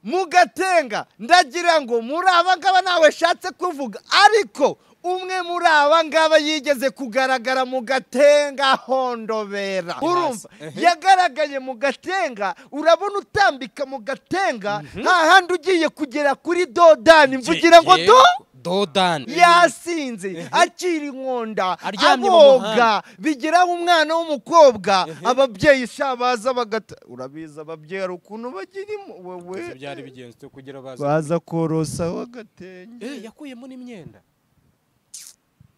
mugatenga ndagira ngo muri aba ngaba nawe shatse kuvuga ariko umwe muri aba ngaba yigeze kugaragara mu Gatenga Hondobera urumva yagaragaye mu Gatenga urabona utambika mu Gatenga hahandi ugiye kugera kuri Dodani mvugira ngo Dodani yasinze akiri inkonda aboga bigeraho umwana w'umukobwa ababyeyi shabaza bagata urabiza ababyeyi ari ukuntu bagirimo wewe byari bigenze kugira baza korosa wagatenge yakuyemo n'imyenda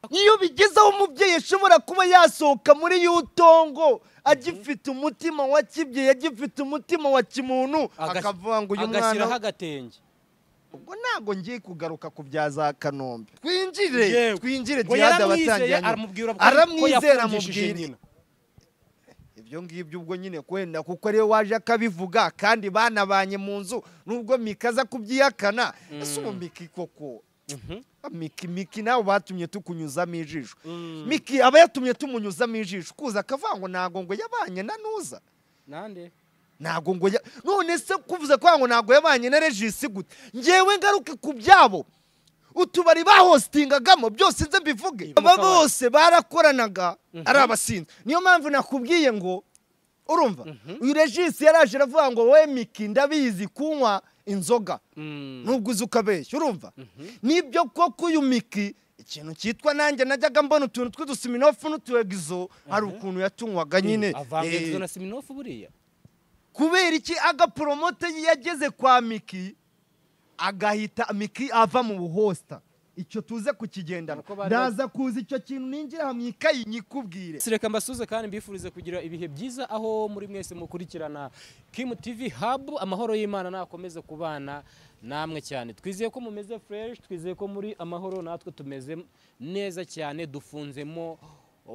iyo bigezeho umubyeyi ashobora kuba yasohoka muri y'utongo agifite umutima wa kibye agifite umutima wa kimuntu akavuga ngo uyu mwana agashyiraho agatenge ubwo ntago ngiye kugaruka ku bya za Kanombe twinjire Jihad abatangiye aramwizera mubwira ibyo ngibyo ubwo nyine kwenda kuko ariyo waje akabivuga kandi banabanye mu nzu nubwo mikaza kubyihakana ese ubu Miki koko Miki nawe batumye tukunyuzamo ijisho Miki aba yatumye tumunyuzamo ijisho kuza akavuga ngo ntago ngo yabanye na Nuza nande ntago ngo none se kuvuze kwa ngo ntago yabanye na Regis gute ngewe ngaruke ku byabo utubari bahostingagamo byose nze mbivuge aba bose barakoranaga ari abasinzi niyo mpamvu nakubwiye ngo urumva uyu Regis yaraje aravuga ngo we Miki ndabizi kunywa inzoga nubwo uzukabeshya urumva nibyo koko uyu Miki ikintu cyitwa nanjye najyaga mbona utuntu tw'udusiminofu n'utuegizo hari ukuntu yatunywaga nyine avangezwe na siminofu buriya kubera iki agapromote yageze kwa Miki agahita Miki ava mu buhosta icyo tuze kukigendana ndaza kuza icyo kintu ninjira hamwe ikayi nyikubwire sireka mbasuze kandi mbifurize kugira ibihe byiza aho muri mwese mukurikirana Kim TV Hub amahoro y'Imana nakomeze kubana namwe cyane twizeye ko mumeze fresh twizeye ko muri amahoro natwe tumeze neza cyane dufunzemo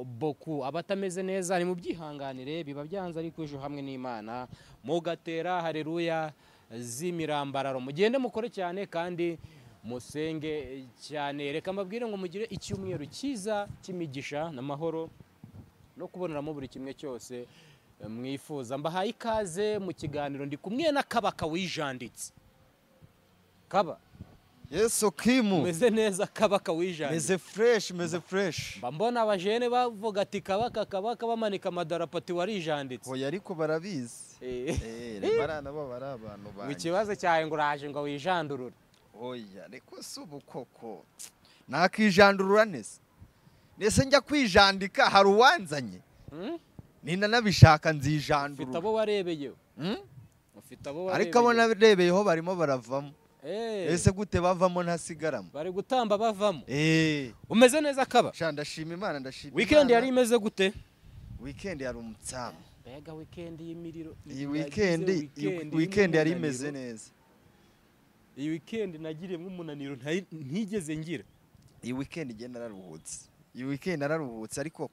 boku abatameze neza ni mu byihanganire biba byanze ariko ejo hamwe n'Imana mugatera haleluya zimirambararo mugende mukore cyane kandi musenge cyane reka mbabwire ngo mugire icyumweru cyiza cy'imigisha n'amahoro no kuboneramo buri kimwe cyose mwifuza mbahaye ikaze mu kiganiro ndi kumwe na Kabaka wijanditse Kaba Yeso Kimu meze neza Kabaka wijanditse meze fresh mbona abajene bavuga ati Kabaka bamanika amadarapo warijanditse oya ariko barabizi barana bo bari abantu mu kibazo cyawe ngo uraje ngo wijandurure oya reko subu koko nakijandurura nese njya kwijandika hari uwanzanye nina nabishaka nzijandurura ufite abo warebeye ufite abo warebeye ariko abo narebeyeho barimo baravamo ese gute bavamo ntasigaramo bari gutamba bavamo umeze neza Kaba ndashima Imana ndashima weekend yari imeze gute weekend yari umutsama bega weekend y'imiriro iyi weekend yari imeze neza iyi weekend nagiriye nk'umunaniro ntigeze ngira iyi weekend igenda nararuhutse ariko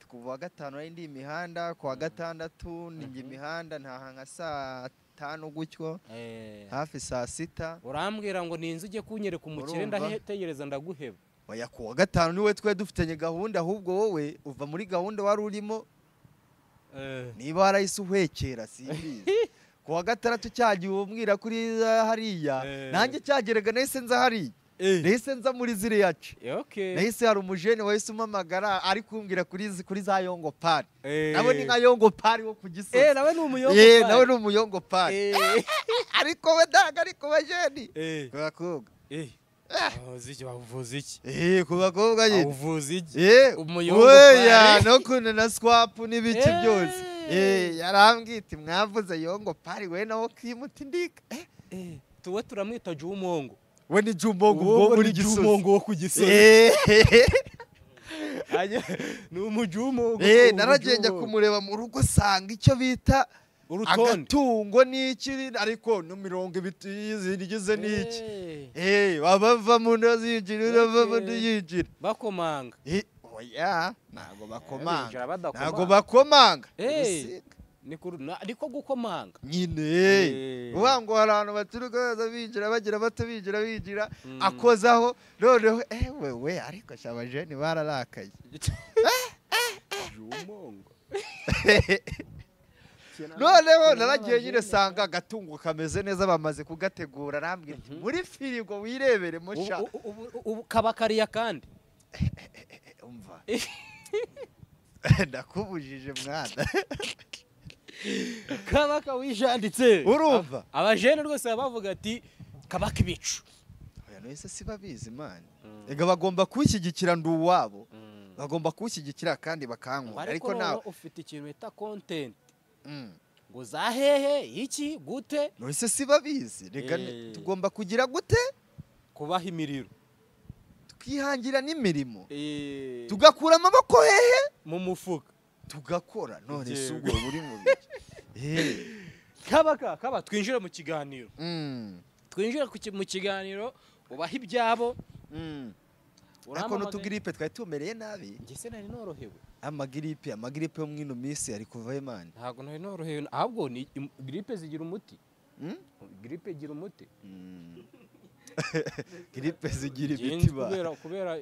kuva gatanu ari ndi imihanda kuwa gatandatu ninjye imihanda ntaha nka saa 5 gutyo hafi saa 6 urambwira ngo ninzi ujye kunyereka umukire ndategereza ndaguheba oya kuwa gatanu niwe twe dufitanye gahunda ahubwo wowe uva muri gahunda wari urimo niba warahise uhwekera simbizi kuwa gatandatu cyagiye ubwira kuri hariya nanjye cyagerega nahise nza hariya nahise nza muri ziriya ce nahise hari umujene wahise umamagara ari kumbwira kuri za Yongo Pari nawe ni nka Yongo Pari wo ku Gisozi nawe ni umuyongo Pari nawe ni umuyongo Pari ariko we ndaga ariko bajeni bakobwa uziki bavuza iki ku bakobwa nyine uvuza iki umuyongo Pari no kunena na swap n'ibiki byose yarambwita mwavuze Yongo Pari we nawo kimuti ndika tuwe turamwita Jumongo we ni Jumongo wo muri Gisozi Jumongo wo ku Gisozi ni umujumongo naragenda kumureba mu rugo sanga icyo bita agatungo n'iki ariko no 20 zigize n'iki bava mu ndazinjira bava ndiyinjira bakomanga oya ntago bakomanga niko gukomanga nyine ubango hari abantu baturuka baza binjira bagira bato binjira akozaho noneho wewe ariko shabajeni bararakaye Jumongo noneho naragiye nyine sanga agatungo kameze neza bamaze kugategura arambwira ati muri firigo wirebere musha ubu kaba kariya kandi umva ndakubujije mwana kaba kawijanditse urumva abajene rwose bavuga ati kaba kibicu oya no ese sibabizi man ega bagomba kushyigikira nduwabo bagomba kushyigikira kandi bakankwa ariko nawe ufite ikintu bita content ngo zahehe iki gute no ese sibabizi rega tugomba kugira gute kubaha imiriro twihangira n'imirimo tugakura amaboko hehe mu mufuka tugakora none si ubwo buri mu kaba twinjire mu kiganiro twinjire mu kiganiro ubaha ibyabo ariko n'utugiripe twari tumereye nabi njye se nari norohewe amagiripe yo mwino minsi ari kuvaho imana ntabwo nari norohewe ahubwo ni giripe zigira umuti giripe igira umuti giripe zigira ibiti kubera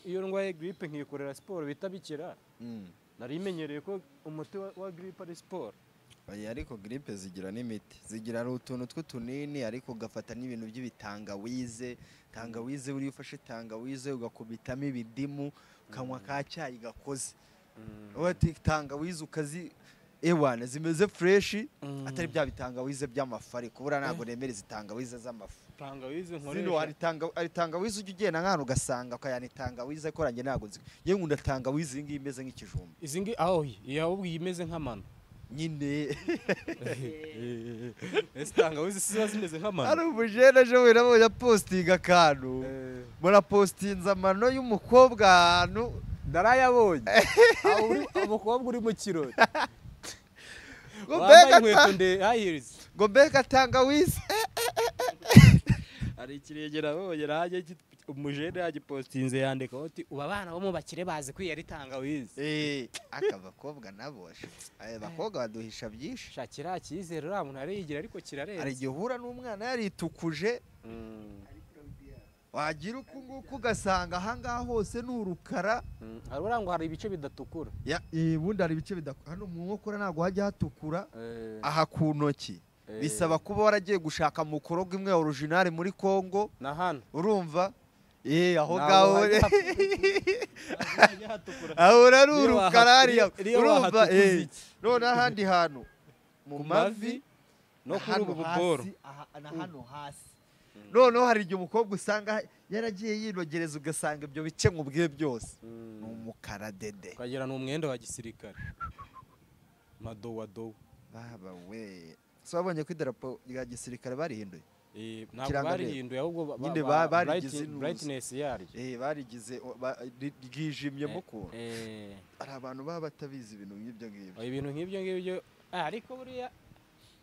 iyo ndwaye giripe nkikorera siporo bita bikira nari imenyereye ko umuti wa giripe ari siporo ariko giripe zigira n'imiti zigira utuntu tw'utunini ariko ugafata n'ibintu by'ibitangawize tangawize uri ufashe tangawize ugakubitamo ibidimu ukanywa ka cyayi gakoze wati tangawize ukazi ewana zimeze fresh atari bya bitangawize by'amafari kubura ntago nemere zitangawize z'amafu tangawize nkoresha ari tangawize ujye ugenda nk'ahantu ugasanga ukayana tangawize korange ntago nzi yewe nkunda tangawize iyi ngiyi imeze nk'ikijumba izi ngiyi aho yahubwo imeze nk'amano nyine tangawize ziba zimeze nk'amano ari umujene ejo wirabonye postinga akantu murapostinze amano y'umukobwa ahantu ndarayabonye umukobwa uri mu kirori ngo mbega tangawize hari ikiregera abonye nanjye umujene yagipostinze yandika ati uba abana bo mu bakire bazi ko yari tangawize aka bakobwa nabo bakobwa baduhisha byinshi shakira cyizere uriya muntu ariyigira ariko kirarenze hari igihe uhura n'umwana yaritukuje wagira uku nguku ugasanga ahangaha hose ni urukara hari ngo hari ibice bidatukura ubundi hari ibice bidakura hano mu nkokora ntabwo hajya hatukura aha ku ntoki bisaba kuba waragiye gushaka mukorogo imwe original muri Kongo na hano urumva aho ngaho ahora ari urukara hariya urumva none ahandi hantu mu mavi no kuri ubu buboro na hano hasi noneho hari igihe umukobwa usanga yaragiye yinogereza ugasanga ibyo bice nk'ubwiye byose ni umukara dede ukagira ni umwenda wa gisirikare madowadowa baba we so wabonye ko idarapo rya gisirikare barihinduye ntabwo barihinduye ahubwo brightness yaryo barigize ryijimye mukuru hari abantu baba batabizi ibintu nk'ibyo ngibyo ibintu nk'ibyo ngibyo ariko buriya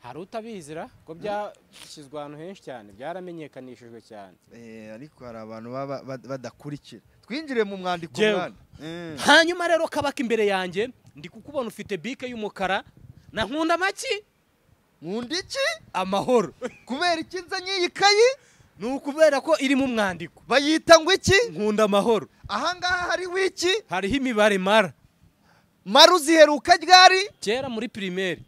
hari utabizira ko byashyizwe ahantu henshi cyane byaramenyekanishijwe cyane ariko hari abantu baba badakurikira twinjire mu mwandiko mwana hanyuma rero kabaka imbere yanjye ndi kukubona ufite bike y'umukara na nkunda maki nkunda iki amahoro kubera iki nzanye iyi kayi ni ukubera ko iri mu mwandiko bayita ngo iki nkunda amahoro ahangaha hariho iki hariho imibare mara uziheruka ryari kera muri primaire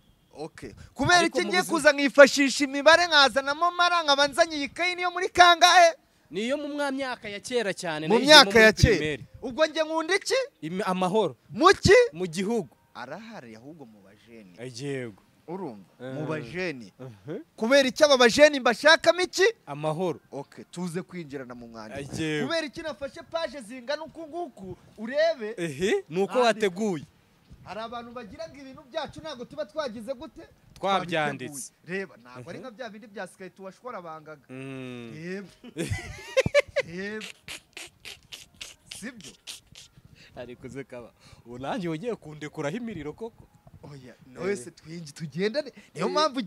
kubera iki ngiye kuza nkifashisha imibare nkazanamo mara nkaba nzanye iyi kayi niyo muri kangahe niyo mu myaka ya kera cyane mu myaka ya kera ubwo njye nkunda iki amahoro muki mu gihugu arahari ahubwo mu bajeni yego urumva mu bajeni kubera iki aba bajeni mbashakamo iki amahoro tuze kwinjirana mu mwandiko kubera iki nafashe page zingana uku nguku urebe nuko wateguye hari abantu bagira ngo ibintu byacu ntabwo tuba twagize gute twabyanditse reba ntabwo ari nka bya bindi byasikaye tuwashwara bangaga sibyo ariko ze kaba ubu nanjye ugiye kundekuraho imiriro koko oya wese tugendane niyo mpamvu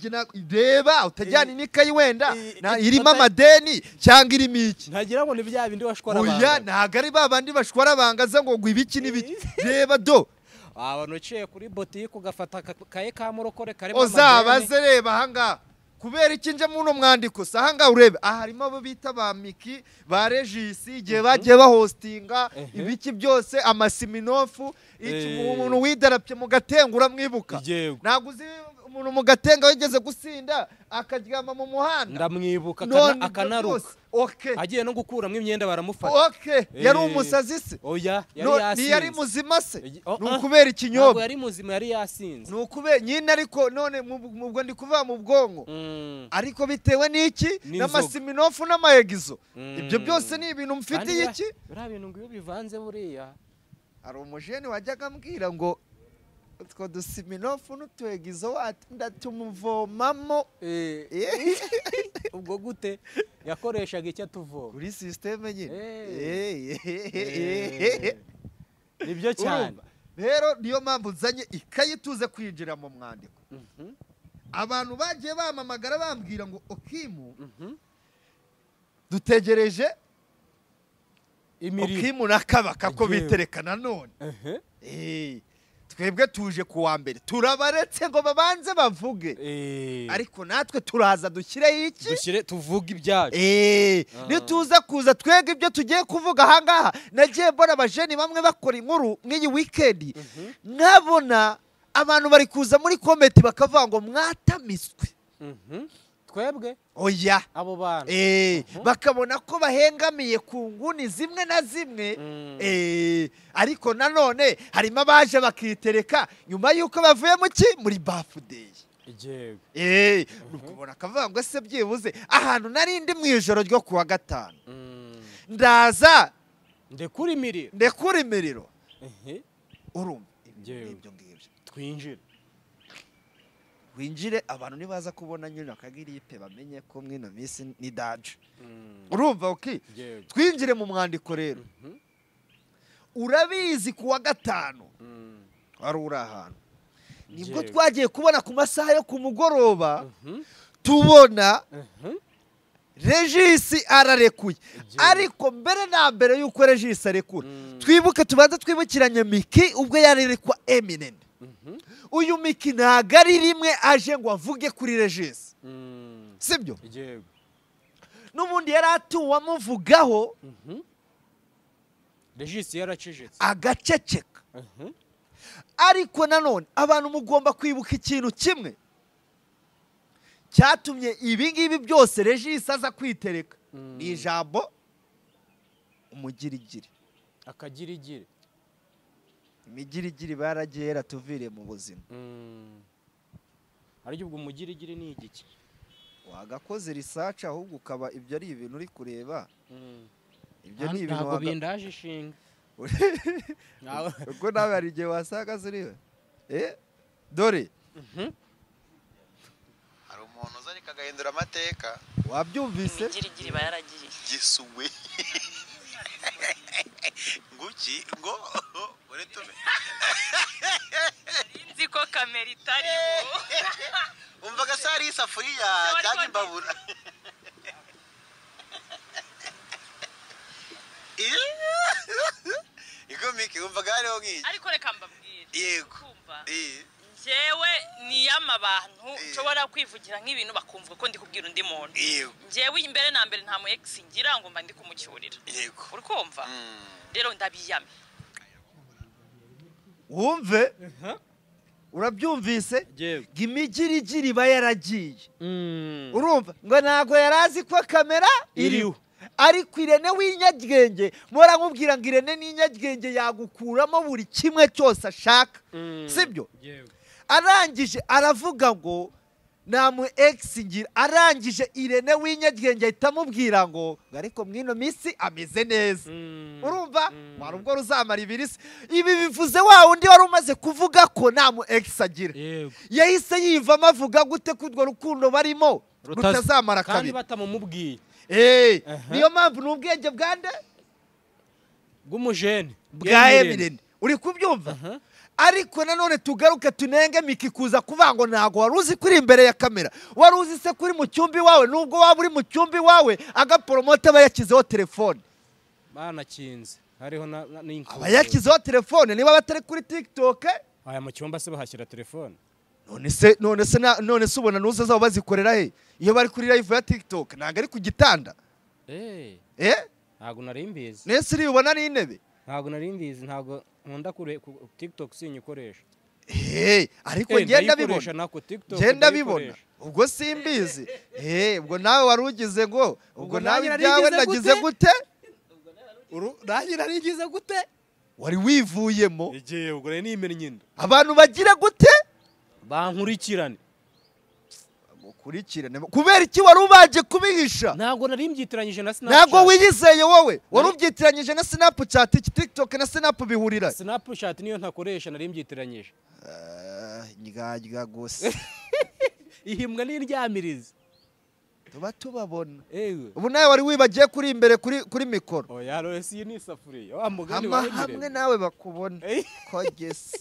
reba utajyana n'ikayi wenda irimo amadeni cyangwa irimo iki ntagira ngo ni bya bindi washwara banga oya ntabwo ari ba bandi bashwara bangaza ngo ibiki n'ibiki reba do abantu uciye kuri botike ugafata akaye ka morokore karimo amadeni uzabaze reba ahangaha kubera iki nje muno mwandiko se ahangaha urebe harimo abo bita ba miki ba regisi igihe bagiye bahostinga ibiki byose amasiminofu umuntu widarapye mu gatengura mwibuka ntabwo uzi umuntu mu Gatenga wigeze gusinda akaryama mu muhanda ndamwibuka akanaruka agiye no gukuramo imyenda baramufata yari umusazi se oya yari muzima se nukubera ikinyobwa yari muzima yari yasinze nukubera nyine ariko none mubwo ndi kuva mu bwonko ariko bitewe n'iki n'amasiminofu n'amayegizo ibyo byose ni ibintu mfitiye iki biriya bintu ngo iyo bivanze buriya hari umujeni wajyaga ambwira ngo utwo dusiminofu n'utuyegizo ndatumuvomamo ubwo gute yakoreshaga icyo atuvoma kuri sisiteme nyine nibyo cyane rero niyo mpamvu nzanye ikayi tuze kwinjira mu mwandiko abantu bagiye bamamagara bambwira ngo Okimu dutegereje Okimu na Kabaka ko bitereka nanone twebwe tuje kuwa mbere turabaretse ngo babanze bavuge ariko natwe turaza dushyireho iki tuvuge ibyacu nituza kuza twega ibyo tugiye kuvuga ahangaha nagiye mbona abajeni bamwe bakora inkuru nk'iyi weekend nkabona abantu bari kuza muri komenti bakavuga ngo mwatamiswe twebwe oya abo bantu bakabona ko bahengamiye ku nguni zimwe na zimwe ariko nanone harimo abaje bakitereka nyuma y'uko bavuye muri birthday nukubona akavuga ngo se byibuze ahantu narindi mu ijoro ryo kuwa gatanu ndaza ndekura imiriro urumva ibyo ngibyo winjire abantu nibaza kubona nyine akagiripe bamenye ko mwino minsi ni daje urumva twinjire mu mwandiko rero urabizi kuwa gatanu wari uri ahantu nibwo twagiye kubona ku masaha yo ku mugoroba tubona Regis ararekuye ariko mbere na mbere yuko Regis arekura twibuke tubanza twibukiranye Miki ubwo yarerekwa Eminent uyu Miki ntago ari rimwe aje ngo avuge kuri Regis sibyo n'ubundi yari atuwe amuvugaho Regis yaracecetse agaceceka ariko nanone abantu mugomba kwibuka ikintu kimwe cyatumye ibi ngibi byose Regis aza kwitereka ni ijambo umugirigiri akagirigiri imigirigiri baragiye yaratuviriye mu buzima ariko ubwo umugirigiri ni igiki wagakoze research ahubwo ukaba ibyo ari ibintu uri kureba ibyo ni ibintu ntabwo bindaje ishinga ubwo nawe hari igihe wasaga ziriwe dore hari umuntu uzari kagahindura amateka wabyumvise imigirigiri bayaragiye gisuwe nguki ngo uretume nzi ko kamera itariho umvaga se hari isafuriya cyangwa imbabura Miki umvaga hariho nk'iki ariko reka mbabwire yego njyewe niyama abantu nshobora kwivugira nk'ibintu bakumva ko ndi kubwira undi muntu njyewe imbere na mbere nta mu ex ngira ngo mba ndi kumucyurira yego uri kumva rero ndabiyame wumve urabyumvise imigirigiri iba yaragiye urumva ngo ntago yarazi ko kamera iriho ariko Irene w'inyagenge mora nkubwira ngo Irene n'inyagenge yagukuramo buri kimwe cyose ashaka sibyo arangije aravuga ngo namu ex ngira arangije Irene w'inyagenge ahita amubwira ngo ariko mwino minsi ameze neza urumva wari ubwo ruzamara ibirisi ibi bivuze wa wundi wari umaze kuvuga ko namu ex agira yahise yivamo avuga gute ko urwo rukundo barimo rutazamara kabiri kandi batamumubwiye niyo mpamvu n'ubwenge bwande bw'umujene bwa Eminent uri kubyumva ariko nanone tugaruke tunenge Miki kuza kuvuga ngo ntago wari uzi kuri imbere ya kamera wari uzi se kuri mu cyumbi wawe nubwo waba uri mu cyumbi wawe agapromote aba yakizeho telefone banakinze hariho n'inkuba aba yakizeho telefone niba batari kuri TikTok aya mu cyumba se bahashyira telefone none se ubona nuza zabo bazikorera he iyo bari kuri live ya TikTok ntago ari ku gitanda ntago nari mbizi nese uri ubona ari intebe ntago nari mbizi ntago nkunda kure TikTok sinyikoresha ariko ngenda bibona ngenda bibona ubwo simbizi ubwo nawe wari ugize ngo ubwo nawe ibyawe nagize gute nanjye narigize gute wari wivuyemo igihe ubwo rero nimennye inda abantu bagira gute bankurikirane mukurikirane kubera iki wari ubaje kubihisha ntabwo nari mbyitiranyije na Snapchat ntabwo wiyizeye wowe wari ubyitiranyije na Snapchat TikTok na Snap bihurira Snapchat niyo ntakoresha nari mbyitiranyije nyirya gusa ihimbwa n'indyamirizi tuba tubabona ewe ubu nawe wari wibagiye kuri imbere kuri mikoro oya rwese iyi ni isafuriya wa mugani wawe hamwe nawe bakubona kogese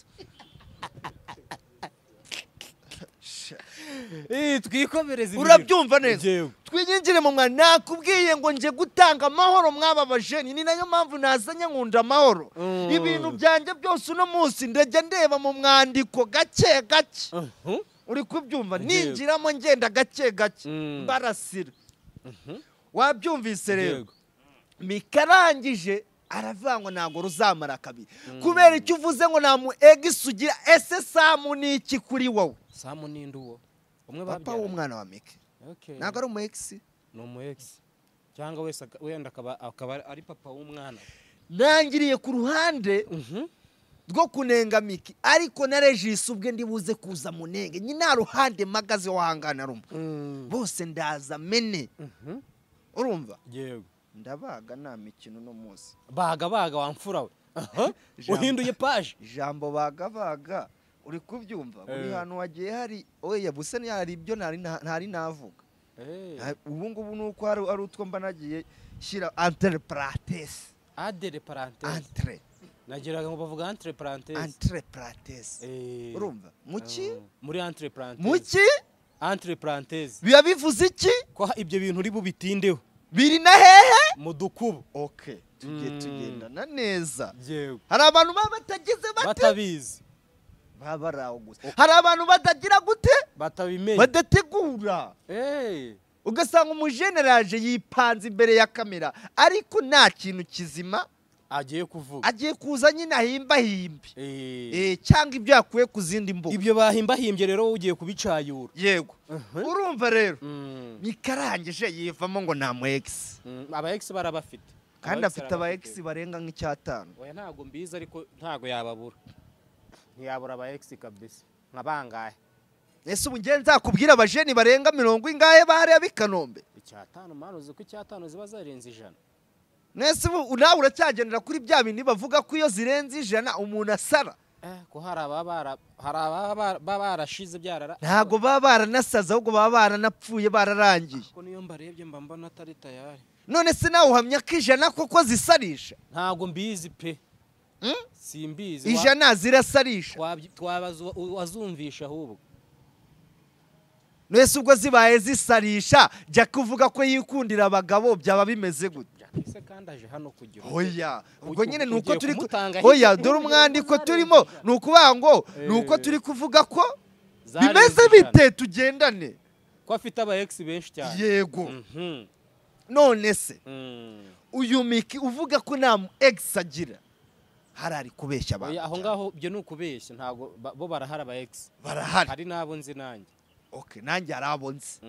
twikomereze urabyumva neza twinyingire mu mwana nakubwiye ngo nje gutanga amahoro mwaba bajeni ni nayo mpamvu nazanye nkunda amahoro ibintu byanjye byose uno munsi ndajya ndeba mu mwandiko gake gake uri kubyumva ninjiramo ngenda gake gake mbarasira wabyumvise rero mikarangije aravuga ngo ntabwo ruzamara kabiri kubera icyo uvuze ngo nta mu egisi ugira ese Samu ni iki kuri wowe Samu ni nduwo umwe papa w'umwana wa Mike ntabwo ari umu egisi ni umu egisi cyangwa wese wenda akaba ari papa w'umwana nangiriye ku ruhande rwo kunenga Mike ariko na Regis ubwe ndibuze kuza munenge nyina ruhande magaze wahangana rumwe bose ndaza mene urumva yego ndabaga nta mikino no munsi baga wamfura we uhinduye page ijambo baga uri kubyumva uri hano wagiye hari oya buse ni hari ibyo ntari navuga ubu ngubu nuko ari utwo mba nagiye shyira entre parenthèses entre nagiraga ngo bavuga entre parenthèses urumva muki muri entre parenthèses muki entre parenthèses biba bivuze iki ko ibyo bintu uri bubitindeho biri na hehe mu dukubo okay tugendana neza yego hari abantu batagize batabizi babaraho gusa hari abantu batagira gute batabimenye badategura ugasanga umujeneraje yipanze imbere ya kamera ariko nta kintu kizima agiye kuvuga agiye kuza nyine ahimba cyangwa ibyo yakuye ku zindi mbuga ibyo bahimbahimbye rero ugiye kubicayura yego urumva rero mikarangije yivamo ngo nta mu ex aba ex barabafite kandi afite aba ex barenga nk'icyatanu oya ntago mbizi ariko ntago yababura ntiyabura aba ex kabisa nkabangahe ese ubu ngiye nzakubwira abajeni barenga 70 ingahe bahariya bikanombe icyatanu manu uzi ko icyatanu ziba zarenze 100 nese ubu nawe uracyagendera kuri bya bindi bavuga ko iyo zirenze 100 umuntu asara ko hari ababa barashize byarara ntago baba baranasaza ahubwo baba baranapfuye bararangiye ko niyo mbarebye mba mbona atari tayari none se nawe uhamya ko 100 koko zisarisha ntago mbizi pe simbizi 100 zirasarisha twabaza wazumvisha ahubwo nese ubwo zibaye zisarisha jya kuvuga ko yikundira abagabo byaba bimeze gute ise kandaje hano kugira oya ubwo nyine nuko turi oya dore umwandiko turimo nukuvuga ngo nuko turi kuvuga ko bimeze bite tugendane ko afite aba ex benshi cyane yego none se uyu Miki uvuga ko nta ex agira harari kubeshya abantu aho ngaho byo nukubeshya ntago bo barahara aba ex barahari hari nabo nzi nanjye okay nanjye arabonze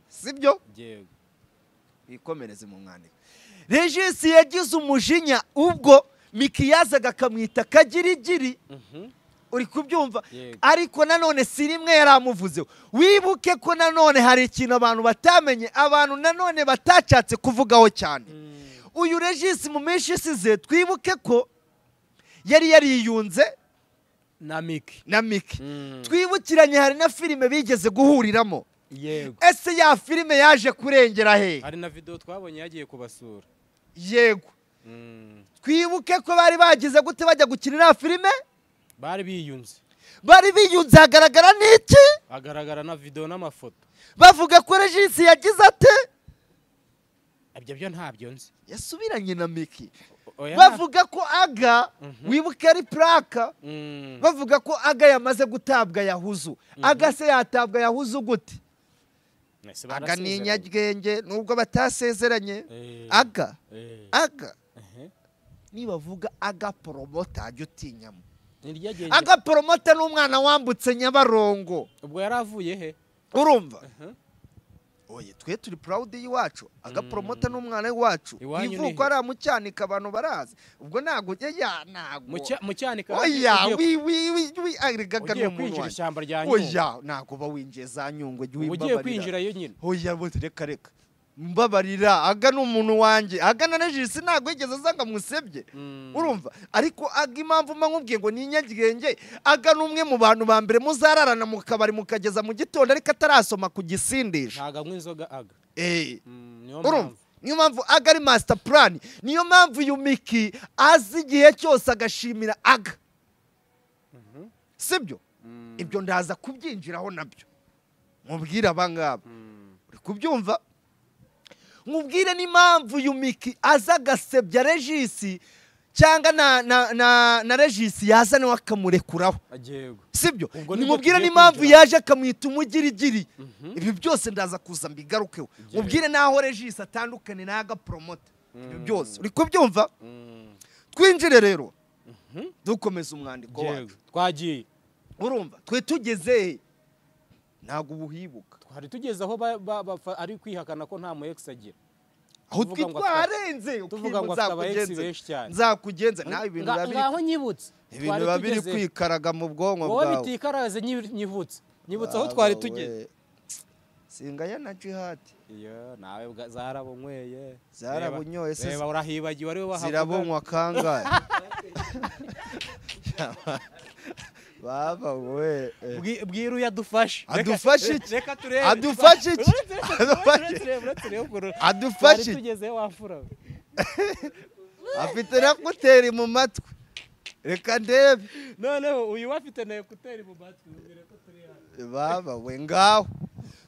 sibyo yego ikomereze mu mwandiko Regis yagize umujinya ubwo Miki yazaga akamwita kagirigiri uri kubyumva ariko nanone si rimwe yaramuvuzeho wibuke ko nanone hari ikintu abantu batamenye abantu nanone batacatse kuvugaho cyane uyu Regis mu menshi isize twibuke ko yari yariyunze na Miki twibukiranye hari na filime bigeze guhuriramo yego ese ya filime yaje kurengera he hari na video twabonye yagiye kubasura yego twibuke ko bari bagize gute bajya gukinira filime bari biyunze hagaragara n'iki hagaragara na video n'amafoto bavuga ko Regis yagize ate ibyo byo ntabyo nzi yasubiranye na Miki bavuga ko aga wibuke ari plaka bavuga ko aga yamaze gutabwa yahuzu aga se yatabwa yahuzu gute aga ni inyagenge nubwo batasezeranye aga nibavuga aga promota ajya utinyamo agapromote n'umwana wambutse Nyabarongo ubwo yaravuye he urumva oye twe turi proud y'iwacu agapromote n'umwana w'iwacu ivuko ari amucyanika abantu barazi ubwo nago nago mucyanika oya wi agrigaga n'umuntu ishyamba rya Nyungwe oya nago ba winjeza Nyungwe ugiye kwinjira yo nyine oya bote reka mbabarira aga n'umuntu wanje aga na Regis nago yigeze azanga musebye urumva ariko aga impamvu nkubwiye ngo ninyagirenge aga numwe mu bantu ba mbere muzararana mu kabari mukageza mu gitondo ariko atarasoma ku gisindisha ntaga nk'inzoga aga urumva niyo mpamvu aga ari master plan niyo mpamvu Yumiki azi igihe cyose agashimira aga sibyo ibyo ndaza kubyinjiraho nabyo mubwira abangaba uri kubyumva nkubwire n'impamvu Yumiki aza agasebya Regis cyangwa na Regis yazane wakamurekuraho sibyo nimubwire n'impamvu yaje akamwita umugirigiri ibi byose ndaza kuza mbigarukeho mubwire naho Regis atandukane naga promote ibi byose uri kubyumva twinjire rero dukomeza umwandiko wacu twagiye urumva twe tugeze ntago ubuhibuka twari tugeze aho ari kwihakana ko nta mu ex agira aho twitwarenze tuvuga ngo afite aba ex benshi cyane nzakugenza nawe ibintu ngaho nyibutse ibintu babiri kwikaraga mu bwonko bwawe wowe bitikaraze nyibutse aho twari tugeze singaya na Jihad iyo nawe zarabunyweye zarabunyoye se reba urahibagiwe ari we wahavuga zirabunywa kangahe baba we bwiru yadufashe adufashe reka turebe adufashe adufashe tugeze wafura afite na kuteri mu matwi reka ndebe noneho uyu wafite na kuteri mu matwi ubwire ko turi hano baba we ngaho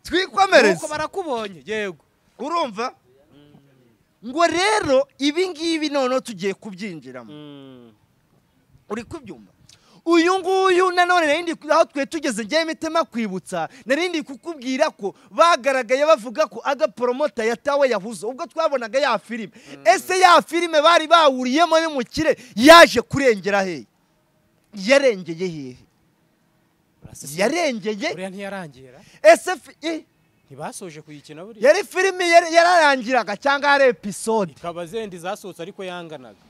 twikomereze uko barakubonye yego urumva ngo rero ibi ngibi none tugiye kubyinjiramo uri kubyumva uyu nguyu nanone narindi aho twe tugeze ngiye mitema kwibutsa narindi kukubwira ko bagaragaye bavuga ko aga promoter yatawe yahuze ubwo twabonaga ya filime ese ya filime bari bahuriyemo y'umukire yaje kurengera he yarengeye hehe yarengeye uriya ntiyarangira ese ntibasoje kuyikina buriya yari filime yararangiraga cyangwa ari episode ikaba zendi zasohotse ariko yanganaga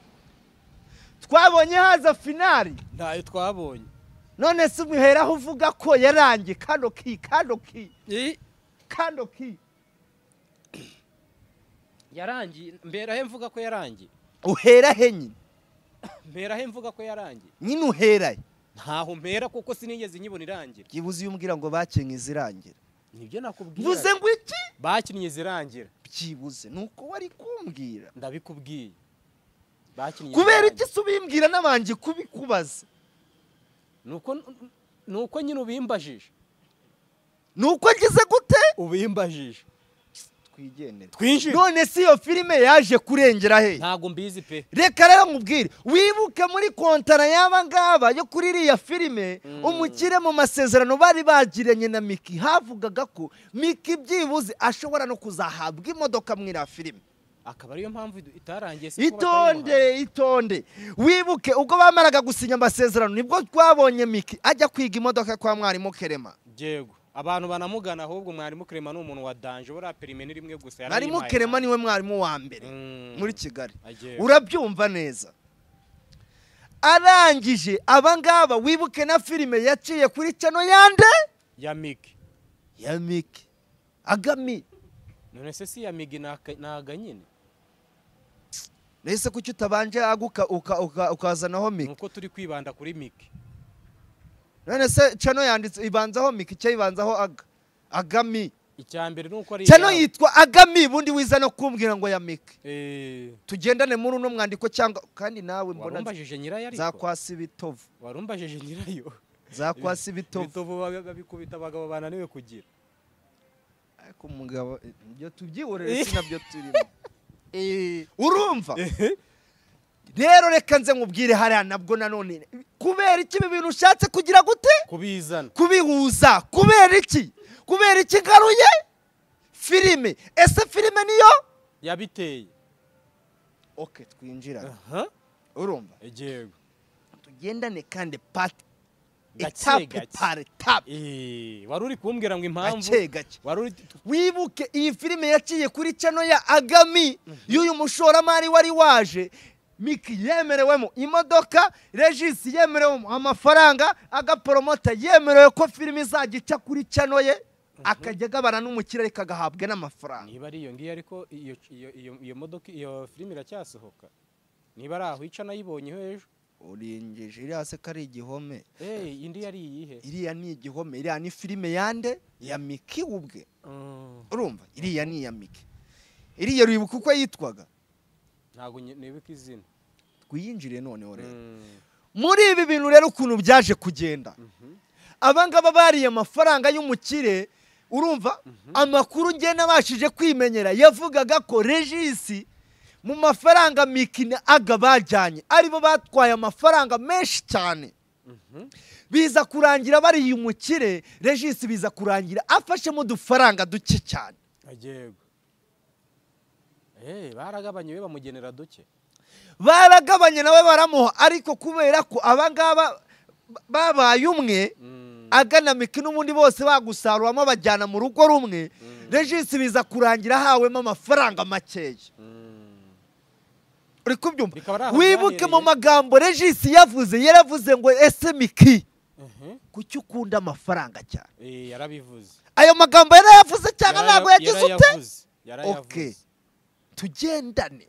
twabonye haza finali ntayo twabonye none se umuheraho uvuga ko yarangiye kando ki yarangiye mberahe mvuga ko yarangiye uhera he nyine mberahe mvuga ko yarangiye nyine uhera ntaho mpera kuko sinigeze nyibona irangira byibuze iyo umbwira ngo bakinnye izirangira nibyo nakubwira vuze ngo iki bakinnye izirangira byibuze nuko wari kumbwira ndabikubwiye kubera iki subimbwira nabanje kubikubaza nuko nyine ubimbajije nuko ngize gute ubimbajije twigendere twinjire none si iyo filime yaje kurengera he ntago mbizi pe reka rero nkubwire wibuke muri kontara y'aba ngaba yo kuri iriya filime umukire mu masezerano bari bagiranye na Miki havugaga ko Miki byibuze ashobora no kuzahabwa imodoka muri iriya filime akaba ariyo mpamvu itarangiye itonde wibuke ubwo bamaraga gusinya amasezerano nibwo twabonye Miki ajya kwiga imodoka kwa mwarimu Kerema yego abantu banamugana ahubwo mwarimu Kerema ni umuntu wa danje bora perime ni rimwe gusa mwarimu Kerema niwe mwarimu wa mbere muri Kigali urabyumva neza arangije abangaba wibuke na filime yaciye kuri channel yande ya Miki agami none se si ya Migi naga nyine nese kuki utabanje aguka ukazanaho Miki nuko turi kwibanda kuri Miki none se channel yanditse ibanzaho Miki cyo ibanzaho agami icyambere nuko ari channel yitwa agami bundi wiza no kumbwira ngo ya Miki tugendane muri uno mwandiko cyangwa kandi nawe mbona warumbajije nyirayo ariko zakwasi bitovu warumbajije nyirayo zakwasi bitovu babikubita abagabo bananiwe kugira ariko umugabo ibyo tubyiborere sinabyo turimo urumva rero reka nze nkubwire hariya nabwo nanone kubera iki ibi bintu ushatse kugira gute kubizana kubihuza kubera iki ngaruye filime ese filime niyo yabiteye twinjira urumva tugendane kandi pati Gake, etape gake. par etape wari uri kumbwira ngo impamvu gake gake wari uri wibuke iyi filime yaciye kuri channel ya Agami y'uyu mushoramari wari waje Miki yemerewemo imodoka, Regis yemerewemo amafaranga, agapromota yemerewe ko filime izagica kuri channel ye akajya gabana n'umukire ariko agahabwa n'amafaranga. niba ari iyo ngiyo ariko iyo modoka iyo filime iracyasohoka niba ari aho ica nayibonye ejo Uringeje iriya se kari igihome. indi yari iyihe Iriya ni igihome, iriya ni filime yande ya Miki ubwe. Urumva iriya ni ya Miki. Iriya uribuka uko yitwaga? ntago nibuka izina. Twiyinjire noneho rero. Muri ibi bintu rero ukuntu byaje kugenda. Abangaba bariye amafaranga y'umukire, urumva amakuru ngiye nabashije kwimenyera yavugaga ko Regis mu mafaranga Miki na Aga bajyanye aribo batwaye amafaranga menshi cyane. Biza kurangira bariye umukire, Regis biza kurangira afashemo dufaranga duke cyane. Agego. Baragabanye we bamugenera duke. Baragabanye nawe baramuha ariko kubera ko abangaba babaye umwe Agana Miki n'ubundi bose bagusaruramo bajyana mu rugo rumwe, Regis biza kurangira hawemo amafaranga makeya. Uri kubyumva? Wibuke mu magambo Regis yaravuze ngo ese Miki kuki ukunda amafaranga cyane? Yarabivuze. Ayo magambo yarayavuze cyangwa ntabwo yagize ute? Okay. Tugendane.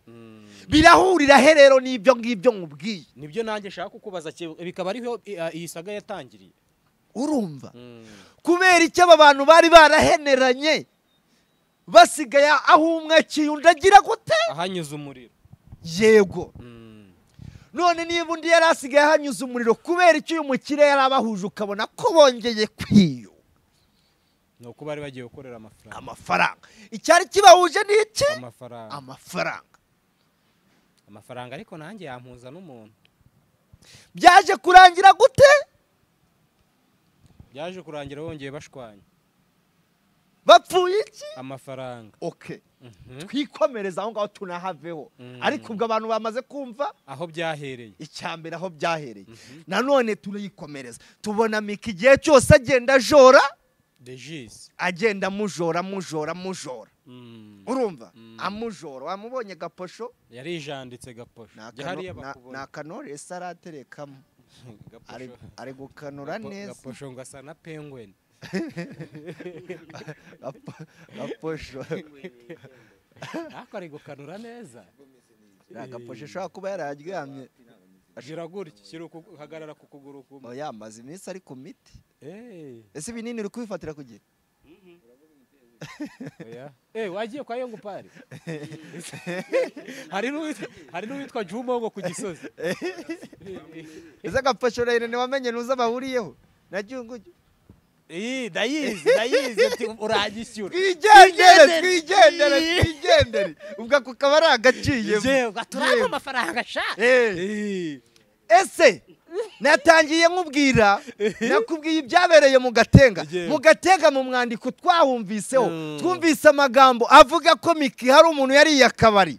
Birahurira he rero n'ibyo ngibyo nkubwiye. Nibyo nanjye shaka kukubaza bikaba ariho iyi saga yatangiriye. Urumva? Kubera icyo aba bantu bari baraheneranye basigaye aho umwe kiyundagira gute? Ahanyuze umuriro. Yego. None niba undi yari asigaye ahanyuze umuriro kubera icyo uyu mukire yari abahuje ukabona ko bongeye kwiyo. Nuko bari bagiye gukorera amafaranga. Amafaranga. Icyari kibahuje ni iki? Amafaranga. Amafaranga. Amafaranga ariko nanjye yampuza n'umuntu. Byaje kurangira gute? Byaje kurangira bongeye bashwanya. Bapfuye iki? Amafaranga. Okay. Twikomereza aho ngaho tunahaveho. Ariko ubwo abantu bamaze kumva aho byahereye. Icyambere aho byahereye. Nanone turayikomereza. Tubona Miki gihe cyose agenda jora. Regis. Agenda mujora. Urumva? Amujora. Wamubonye Gaposho? Yarijanditse Gaposho. Na kanore saraterekamo. Ari gukanura neza. Gaposho ngasa na penguin. Gaposho. Ari gukanura neza. Gaposho shaka kuba yararyamye. Ashira gutya, shira kuhagarara ku kuguru kumwe. Oya mazi iminsi ari ku miti. Ese binini uri kwifatira kugira? Oya. Wagiye kwa Yongo Pari. Hari n'uwitwa Jumongo ku Gisozi. Ese Gaposho rero ne wamenye nuza bahuriyeho. Najyunguye. Dayizi uragishyura. Twigendere. Ubwo kukaba ari agaciye. Je, gaturamo amafaranga sha. Ese natangiye nkubwira nakubwiye ibyabereye mu Gatenga. Mu Gatenga mu mwandiko twahumviseho. Twumvise amagambo avuga ko Miki hari umuntu yari yakabari.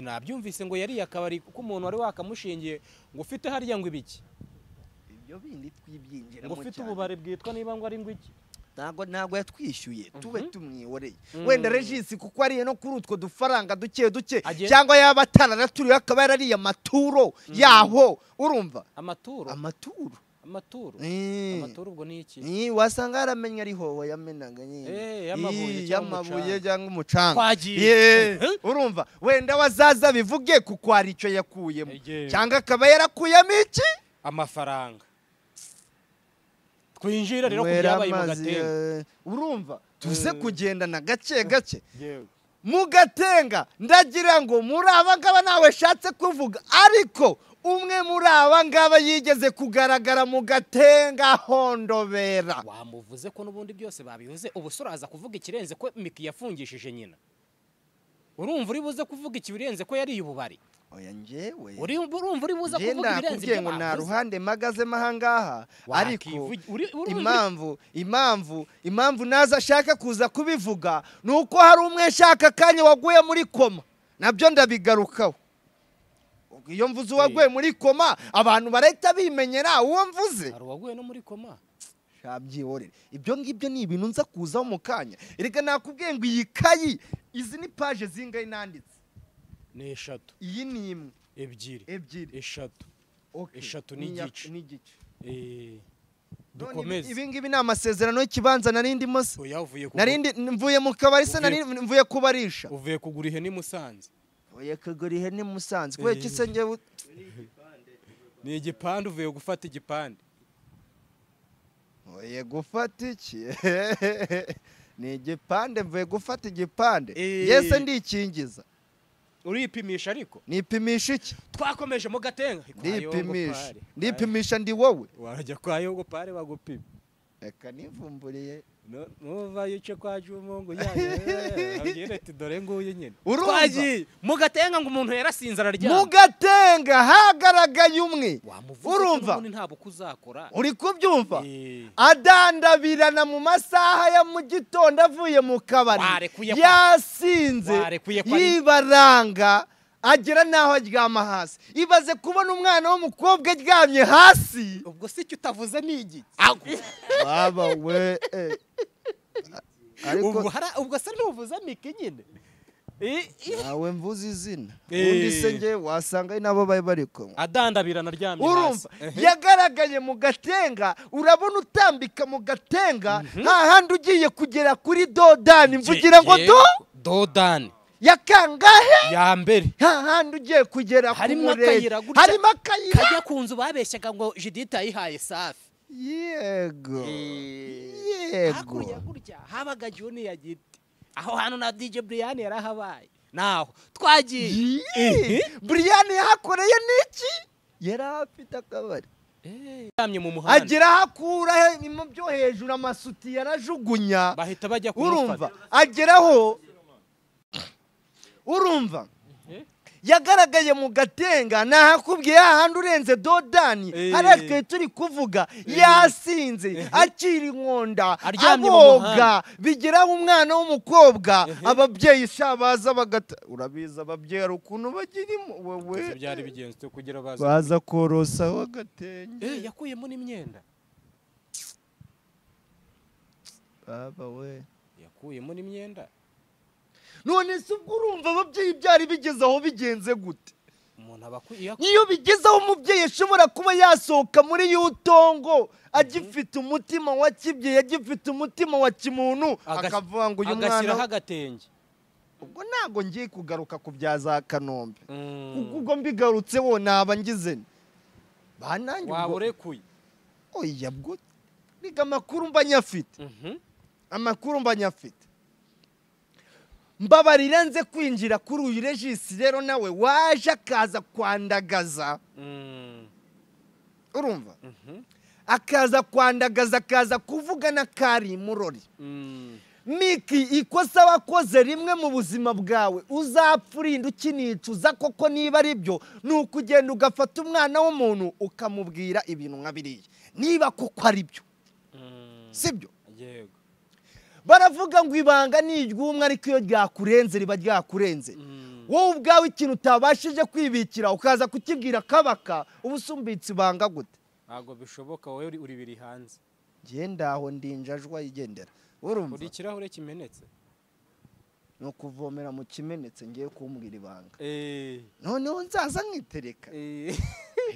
Nabyumvise ngo yari yakabari kuko umuntu wari wakamushingiye ngo ufite hariya ngo ibiki. Bindi twibyinjira ngo ufite ububare bwitwa niba ngo ari ngo iki ntago yatwishyuye tube tumwiyoreye wenda Regis kuko ariye no kuri utwo dufaranga duke cyangwa yaba ataranaturiye akaba yarariye amaturo yaho urumva amaturo ubwo ni iki wasanga yaramenya ariho yamenaga yamabuye cyangwa umucanga urumva wenda wazaza bivuge kuko hari icyo yakuyemo cyangwa akaba yarakuyemo iki amafaranga kwinjira rero kubyabaye mu Gatenga urumva tuze kugendana gake mu Gatenga ndagira ngo muri abangaba nawe shatse kuvuga ariko umwe muri abangaba yigeze kugaragara mu Gatenga hondobera wamuvuze ko nubundi byose babivuze ubusuraza kuvuga ikirenze ko Miki yafungishije nyina urumva uri buze kuvuga ikibirenze ko yari ububari oya njewe urumva uri buza kuvuga ibirenze ibyo ngo na ruhande magaze mahangaha ariko impamvu naza ashaka kuza kubivuga nuko hari umwe shaka kanya waguye muri koma nabyo ndabigarukaho iyo mvuze uwaguye muri koma abantu barahita bimenyera uwo mvuze. hari uwaguye no muri koma. Shabyihorere ibyo ngibyo ni ibintu nza kuzaho mu kanya. Erega nakubwiye ngo iyi kayi izi ni page zingahe nanditse? Ni 3. Iyi ni imwe, 2, ebyiri, 3. okay, 3 n'igice. Dukomeze. Ibi ngibi ni amasezerano y'ikibanza narindimo se. Uyavuye ku mvuye mu kabari se mvuye kubarisha. Uvuye kugura ihene Musanze. Oya kugura ihene Musanze. Kwe kise ngewe ni igipande uvuye gufata igipande. Oya gufata iki? Ni igipande mvuye gufata igipande. Yese ndikingiza. Uripimisha ariko? Nipimisha iki? Twakomeje mu Gatenga. Ndipimisha ndi wowe. Warajya kwa Yogo pare bagupima. Eka nivumburiye. Nuva yice kwa Jumungu yaye. Abwire ati dore nguye nyine. Twagiye mu Gatenga ngo umuntu yarasinze araryama. Mu Gatenga hagaragaye umwe. Urumva? Ntabwo kuzakora. Uri kubyumva? Adandabirana mu masaha ya mu gitondo avuye mu kabari. Yasinze. Yibaranga. Agera naho aryama hasi. Ibaze kubona umwana w'umukobwa aryamye hasi. Ubwo si cyo utavuze n'igi. Baba we. Ariko ubwo se ntuvuze miki nyine. Nawe mvuze izina. Undi se nge wasanga nabo bari bariko. Adandabirana aryamye hasi. Urumva yagaragaye mu Gatenga, urabona utambika mu Gatenga hahandi ugiye kugera kuri Dodani mvugira ngo Dodani. Yakangahe? Ya mbere. Hahandi ugiye kugera ku murenge. Harimo akayira. Kajya kunzu babeshyaga ngo Judith ayihaye Safi. Yego. Hakurya gutya habaga Joni ya giti. Aho hantu na DJ Brian yarahabaye. Naho twagiye. Brian yahakoreye niki? Yarafite akabari. Yamye mu muhanda. Agira hakura mu byo hejuru amasuti yarajugunya. Bahita bajya kumufata. Urumva? Ageraho urumva yagaragaye mu Gatenga nahakubwiye hahandi urenze Dodani hareke turi kuvuga yasinze akiri inkonda aboga bigera umwana w'umukobwa ababyeyi shabaza bagata urabiza ababyeyi ukuntu bagirimo wewe byari bigenze kugira baza korosa wagatenge yakuyemo n'imyenda baba we yakuyemo n'imyenda. None se ubwo urumva ababyeyi byari bigeze aho bigenze gute? Umuntu abakwiye niyo bigeze aho umubyeyi ashobora kuba yasohoka muri y'utongo agifite umutima wa kibye agifite umutima wa kimuntu akavuga ngo uyu mwana agashyiraho agatenge. Ubwo ntago ngiye kugaruka ku bya za Kanombe ubwo mbigarutse wo naba ngize banange waburekuye. Oya bwo biga amakuru mbanyafite amakuru mbanyafite mbabarira nze kwinjira kuri uyu Regis rero nawe waje akaza kwandagaza urumva akaza kwandagaza akaza kuvugana kari murori Miki ikosa wakoze rimwe mu buzima bwawe uzapfurinda ukinicuza koko niba ari byo nuko ugenda ugafata umwana w'umuntu ukamubwira ibintu nka biriya niba koko ari byo sibyo. Yego baravuga ngo ibanga ni iry'umwe ariko iyo ryakurenze riba ryakurenze. Wowe ubwawe ikintu utabashije kwibikira ukaza kukibwira kabaka ubusumbitsi ibanga gute? Ntabwo bishoboka wowe uri biri hanze. Genda aho ndinjajwa yigendera. Urumva? Uri kirahure kimenetse. No kuvomera mu kimenetse ngiye kumbwira ibanga. Noneho nzaza nkitereka.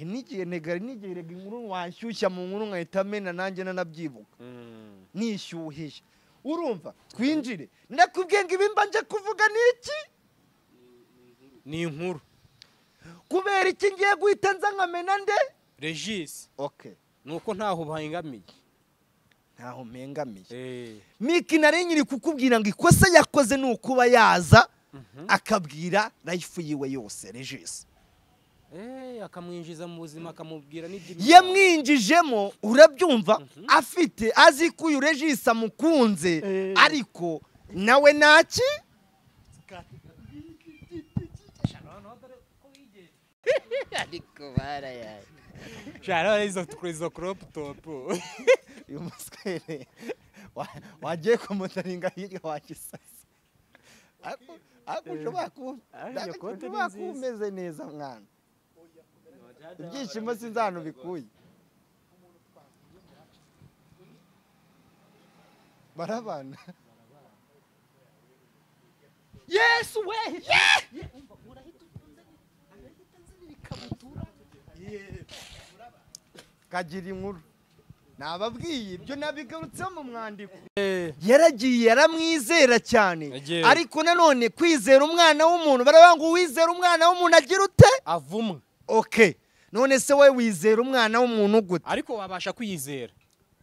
Nigiye negari nigiye rega inkuru wanshyushya mu nkuru nkahita mena nanjye nanabyibuka. Nishyuhisha. Urumva twinjire ndakubwiye ngo ibimba nje kuvuga niki ni inkuru kubera iki ngiye guhita nza nkamena nde Regis. Okay nuko ntaho bahingamiye ntaho mpengamiye. Miki nari nyiri kukubwira ngo ikosa yakoze nukuba yaza akabwira life yiwe yose Regis. Akamwinjiza mu buzima akamubwira n'ibyo yamwinjijemo urabyumva afite azi ko uyu Regis amukunze ariko nawe naki ariko barayaye shara izo crop top uyu muswere wagiye kumutaringa hirya wakisasa ako ushobora kuba umeze neza mwana ibyishimo sinzi ahantu bikuye barabana Yesu we kagira inkuru nababwiye ibyo nabigarutseho mu mwandiko yaragiye yaramwizera cyane ariko nanone kwizera umwana w'umuntu baravuga ngo uwizera umwana w'umuntu agira ute avumwe okay none se we wizera umwana w'umuntu gute ariko wabasha kwizera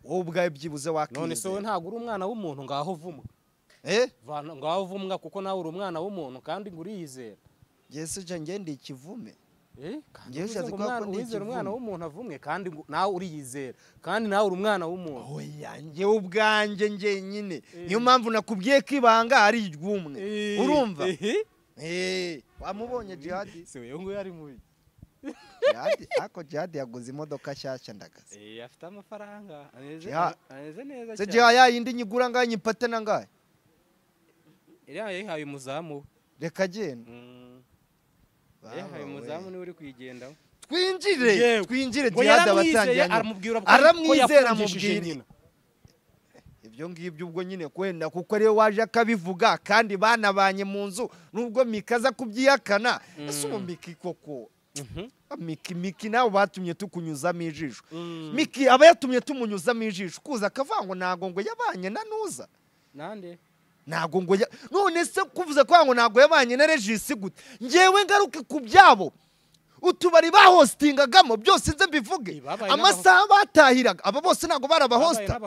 wowe ubwawe byibuze wakizera none se we ntabwo uri umwana w'umuntu ngaho vumwe ngaho vumwa kuko nawe uri umwana w'umuntu kandi ngo uriyizera Yesu je ngende ikivume wizera umwana w'umuntu avumwe kandi nawe uriyizera kandi nawe uri umwana w'umuntu oya njye ubwanjye nyine niyo mpamvu nakubwiye ko ibanga ari iry'umwe urumva wamubonye Jihadi se wewe ngo yari mubi Jihadi ako Jihadi yaguze imodoka nshyashya ndagaze afite amafaranga aneze neza cyane se ya yindi nyigura ngaye nyipate na ngaye iriya yayihaye umuzamu reka genda yayihaye umuzamu niwe uri kwigendaho twinjire Jihadi abatangiye aramwizera amubwira ibyo ngibyo ubwo nyine kwenda kuko ariyo waje akabivuga kandi banabanye mu nzu nubwo mikaza kubyihakana ese ubu Miki koko Miki nawe batumye tukunyuzamo ijisho Miki aba yatumye tumunyuzamo ijisho kuza akavuga ngo ntago ngo yabanye na Nuza nande ntago ngo none se kuvuze kwa ngo ntago yabanye na Regis gute ngewe ngaruke ku byabo utubari bahostingagamo byose nze mbivuge amasaha batahiraga aba bose ntago barabahosta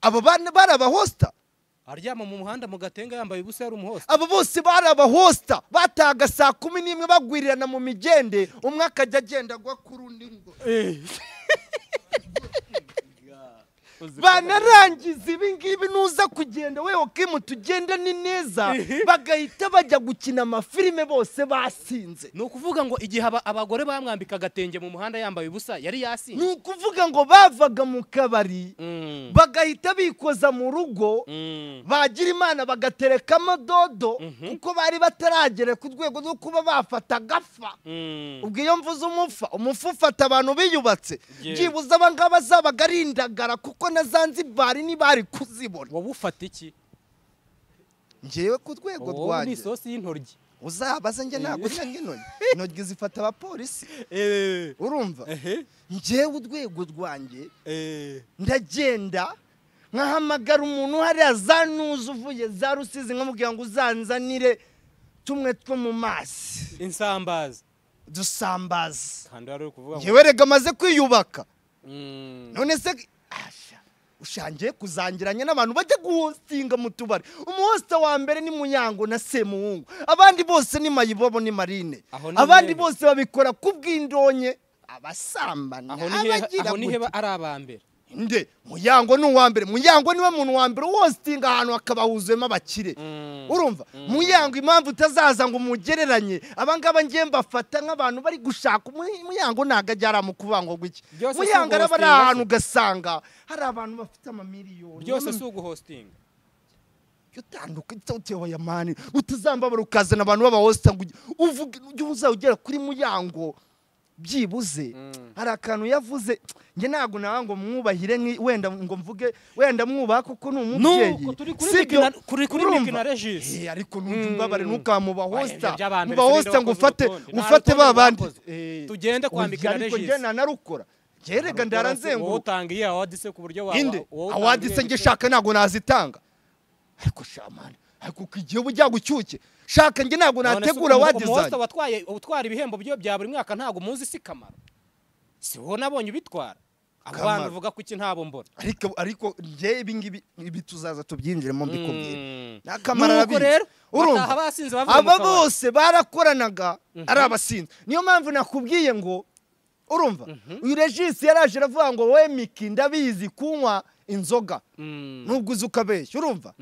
aba bana barabahosta aryama mu muhanda mu gatenga yambaye ubusa yari umuhosta aba bose barabahosta bataga saa 11 bagwirirana mu migende umwe akajya agenda gwa kurundi ngo banarangiza ibi ngibi nuza kugenda wewe Kim tugenda ni neza bagahita bajya gukina amafilime bose basinze ni ukuvuga ngo igihe abagore bamwambika agatenge mu muhanda yambaye ubusa yari yasinze ni ukuvuga ngo bavaga mu kabari bagahita bikoza mu rugo bagira Imana bagaterekamo dodo kuko bari bataragere ku rwego rwo kuba bafata gafa ubwo iyo mvuze umufu ufata abantu biyubatse byibuze abangaba zabagarindagara kuko na Zanzibar ni bari kuzibona wowe ufata iki ngewe ku rwego rwanjye ni isosi y'intoryi uzabaza nge ntabwo intoryi zifata abapolisi urumva ngewe urwego rwanjye ndagenda nkahamagara umuntu hariya za Nuza uvuye za Rusizi nkamubwira ngo uzanzanire tumwe two mu mazi insambaza dusambaza kandi ari kuvuga ngo ngewe rega maze kwiyubaka none se ushangiye kuzangiranya n'abantu bajya guhostinga mu tubari umuhosta wa mbere ni Muyango na Semuhungu abandi bose ni Mayibobo ni Marine abandi bose babikora kubw'indonye abasambana aho ni heba ari abambere nde Muyango ni uwa mbere Muyango niwe muntu wa mbere hostinga ahantu akabahuzemo abakire urumva Muyango impamvu utazaza ngo umugereranye abangaba ngiye mbafata nk'abantu bari gushaka Muyango nagajyara mu kuvango gwiki Muyango arabara ahantu gasanga hari abantu bafite amamiliyoni byose si uguhostinga yutanduka itotewa ya mani utazambabara ukazana abantu b'abahosta ngo uvuge uzagera kuri Muyango byibuze hari akantu yavuze nge ntago nawe ngo mwubahire wenda ngo mvuge wenda mwubaha kuko ni umubyeyi kuri Miki na Regis ariko ntumbabare ntukamubahosta mubahosta ngo ufate babandi tugende kwambika na Regis ariko nge nanarukora gerega ndaranzenguruka utangiye awadise ku buryo wawe awadise nge shaka ntago nazitanga ariko shamani ariko kigiye bujya gucyuke shaka nge ntago nategura wadizanye utwara ibihembo bya buri mwaka ntago muzi si Kamaro si wowe nabonye ubitwara abantu uvuga ko iki ntabo mbona ariko nge ibi tuzaza tubyinjiremo mbikubwira nakamara arabizi urumva aba bose barakoranaga ari abasinzi niyo mpamvu nakubwiye ngo urumva uyu Regis yaraje aravuga ngo we Miki ndabizi kunywa inzoga nubwo uzi ukabeshya urumva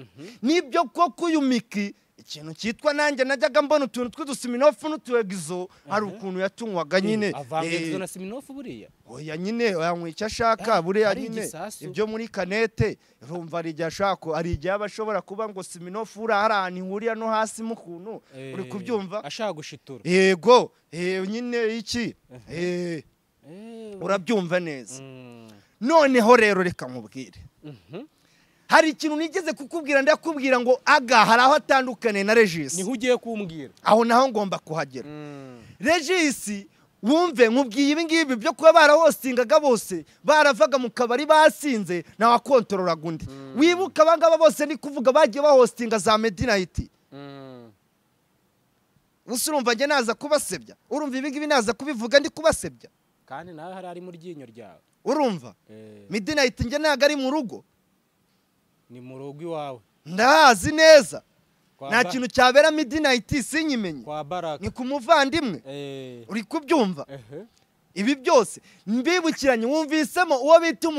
nibyo koko uyu Miki ikintu cyitwa nanjye najyaga mbona utuntu tw'udusiminofu n'utuegizo hari ukuntu yatunywaga nyine avangizo na siminofu buriya oya nyine yanywa icyo ashaka buriya nyine ibyo muri kanete urumva ari igihe ashaka ari igihe aba ashobora kuba ngo siminofu uri ahantu ihurira no hasi mu kuntu uri kubyumva ashaka gushitura yego nyine iki urabyumva neza noneho rero reka nkubwire hari ikintu nigeze kukubwira ndakubwira ngo aga hari aho atandukane na Regis niho ugiye kumbwira aho naho ngomba kuhagera Regis wumve nkubwiye ibi ngibi byo kuba barahostingaga bose baravaga mu kabari basinze nawe akontorora gundi wibuka abangaba bose ni kuvuga bagiye bahostinga za Midnight urumva nge naza kubasebya urumva ibi ngibi naza kubivuga ndi kubasebya kandi nawe hari ari mu ryinyo ryawe urumva Midnight nge ntago ari mu rugo ni mu rugo iwawe ndahazi neza nta kintu cyabera Midnight sinyimenye kwa Baraka ni ku muvandimwe uri kubyumva ibi byose mbibukiranye wumvisemo uwo bita